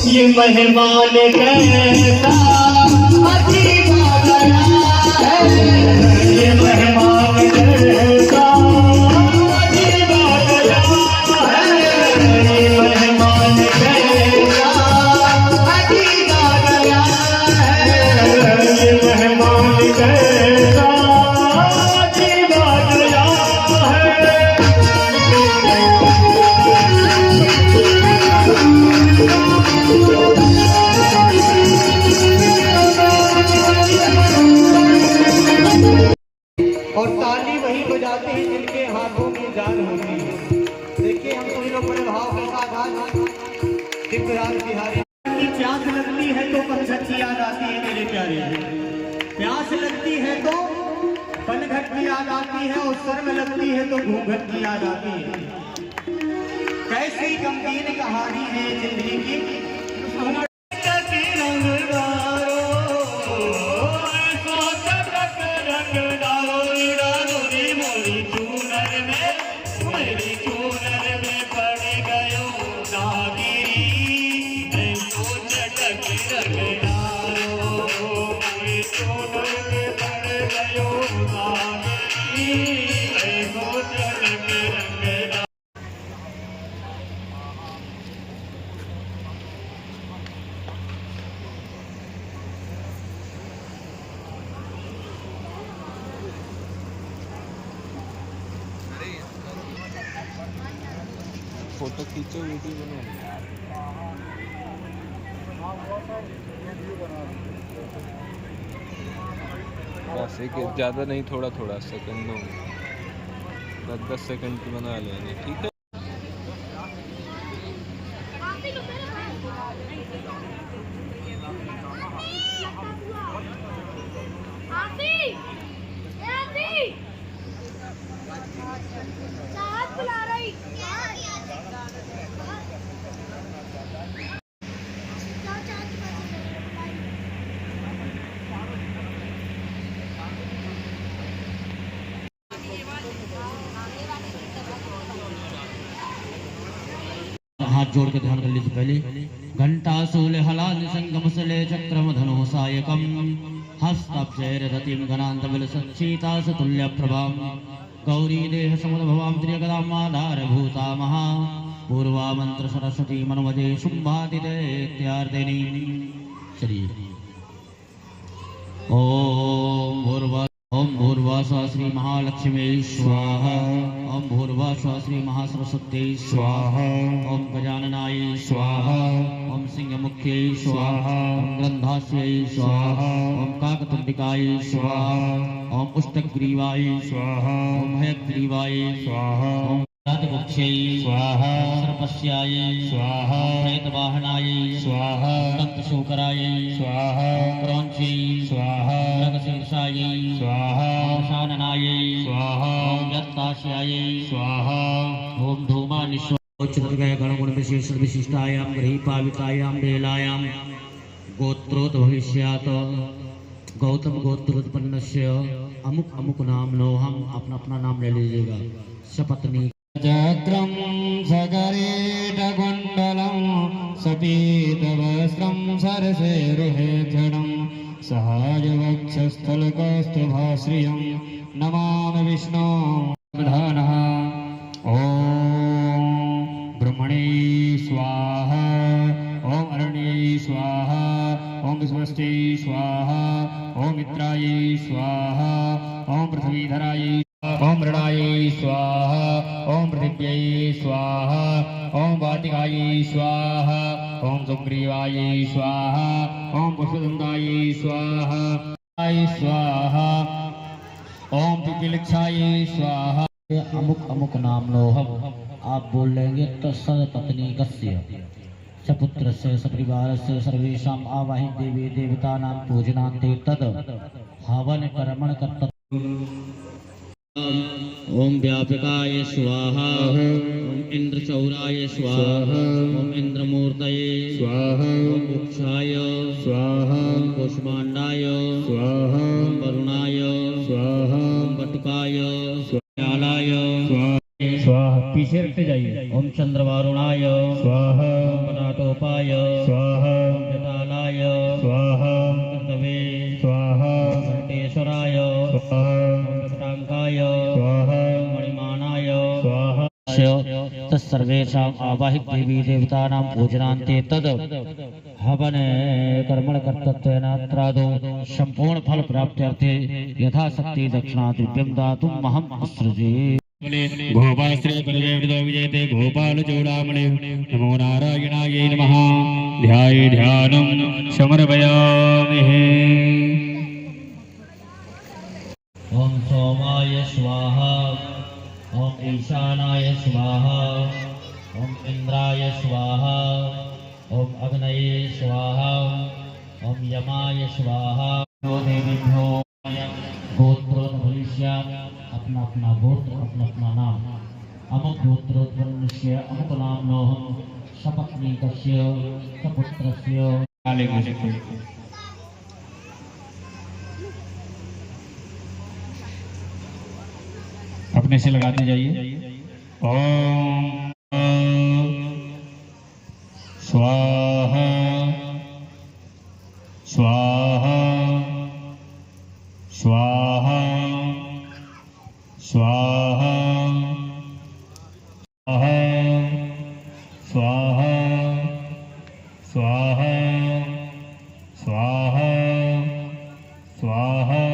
ये मेहमान कैसा अजीब गया है, ये मेहमान कैसा अजीब गया है, ये मेहमान कैसा अजीब गया है, ये मेहमान कैसा अजीब गया है। और ताली वही बजाते हैं जिनके हाथों में जान होती है। देखिए हम सभी लोग बड़े भाव के साथ आज दिव्यराज बिहारी की प्यास लगती है तो पनघट की याद आती है मेरे प्यारे, प्यास लगती है तो पनघट की याद आती है, और सर में लगती है तो घूंघट की याद आती है। कैसी गमगीन कहानी है जिंदगी की। फोटो खींचो, वीडियो बनाओ। बस एक ज़्यादा नहीं, थोड़ा थोड़ा सेकंडों में 10-10 सेकंड की बना लेंगे, ठीक है। हाथ जोड़ के ध्यान कर लीजिए। पहले घंटा सूल हलाल संगम सले चक्रम धनो सायकम हस्तक्षैरतिम गणांत बल सच्चीता तुल्य प्रभाम गौरी देह समुद्भवाम त्रिगदामाधार भूता महा पूर्वा मंत्र सरस्वती मनवजे शुंभादिते इत्यार्थिनी। चलिए ओम भूर्वासा श्री महालक्ष्मी स्वाहा, ओम भूर्वासा श्री महासरस्वती स्वाहा, ओम गजाननाय स्वाहा, ओम सिंहमुख्यै स्वाहा, ओम ग्रंथास्यै स्वाहा, ओम काकतुंडिकाय स्वाहा, ओम पुष्टग्रीवाय स्वाहा, ओम हयग्रीवाय स्वाहा, ओम राजवक्षै स्वाहा सर्पस्यायै स्वाहा प्रेतवाहनायै स्वाहा दन्तशूकरायै स्वाहा क्रौञ्च्यै स्वाहा मृगशीर्षायै स्वाहा शाननायै स्वाहा यत्तास्यायै स्वाहा ओम धूमानिश्वोच्चतुर्गय गणगुण विशेष विशिष्टायां गृहीपावितायां बेलायां गोत्रोत भविष्यात् गौतम गोत्रोत्पन्नस्य अमुक अमुक नाम लो। हम अपना अपना नाम ले लीजिएगा। सपत्नी चक्रं सगरेटकुण्डलं सपीतवस्त्रं सरसेरुहेक्षणं सहायवक्षस्थलकौस्तुभाश्रियं नमामि विष्णो प्रधानः। ॐ ब्रह्मणे स्वाहा ॐ अरण्ये स्वाहा ॐ विश्वस्ते स्वाहा ॐ मित्रायै स्वाहा ॐ पृथ्वीधरायै ॐ मृणायै स्वाहा ॐ पृथिव्यै स्वाहा ॐ वाटिकायै स्वाहा ॐ सुग्रीवायै स्वाहा ॐ पुष्पदन्तायै स्वाहा स्वाहा ॐ पिपीलिकायै स्वाहा। अमुक अमुक नाम लो। हम आप बोल लेंगे तो सपत्नी कस्य सपुत्र से सपरिवार से सर्वेषां आवाहित देवी देवतानां पूजनान्ते तद हवन कर्मण कर्त। ओम व्यापकाय स्वाहा ओम इंद्रचौराय स्वाहा ओम इंद्रमूर्तये स्वाहा ओम मोक्षाय स्वाहा ओम कूष्मांडाय स्वाहा ओम वरुणाय स्वाहा ओम बटुकाय स्वाहाय स्वाहा पीछे रखते जाइए। ओम चंद्रवारुणाय स्वाहा ओम पनाटोपाय स्वाहा ओम जटालाय स्वाहा ओम कर्तवे स्वाहा ओम घंटेश्वराय स्वाहा ओम जटांकाय स्वाहा ओम मणिमानाय स्वाहा तत्सर्वेषाम् आवाहित देवी देवतानां पूजनान्ते तद हवन कर्मण कर्तत्वेन त्रादो संपूर्ण फल प्राप्त्यर्थे यथाशक्ति दक्षिणा दिव्यं दातुं महम् असृजे। गोपालश्री परिवेवृतो विजयते गोपालचूडामणि नमो नारायणायै नमः। ध्याये ध्यानं समर्पयामि। ओम सोमाय स्वाहा ओम ईशानाय स्वाहा ओम इंद्राय स्वाहा ओम अग्नये स्वाहा ओम यमाय स्वाहा। देवीभ्यो गोत्रोद्भविष्य अपना अपना गोत्र अपना अपना नाम अमुक गोत्रोद्भवस्य अमुक नाम नो। हम सपत्नीकस्य सपुत्रस्य अपने से लगाते जाइए। ओम स्वाहा स्वाहा स्वाहा स्वाहा स्वाहा स्वाहा स्वाहा स्वाहा स्वाहा स्वाहा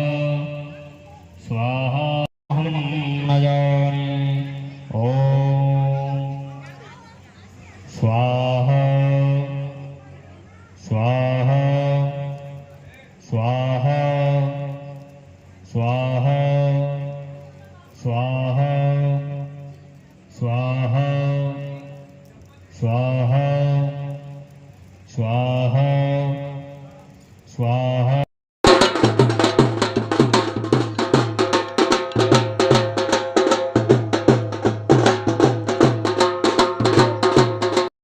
स्वाहा स्वाहा स्वाहा स्वाहा स्वाहा स्वाहा स्वाहा स्वाहा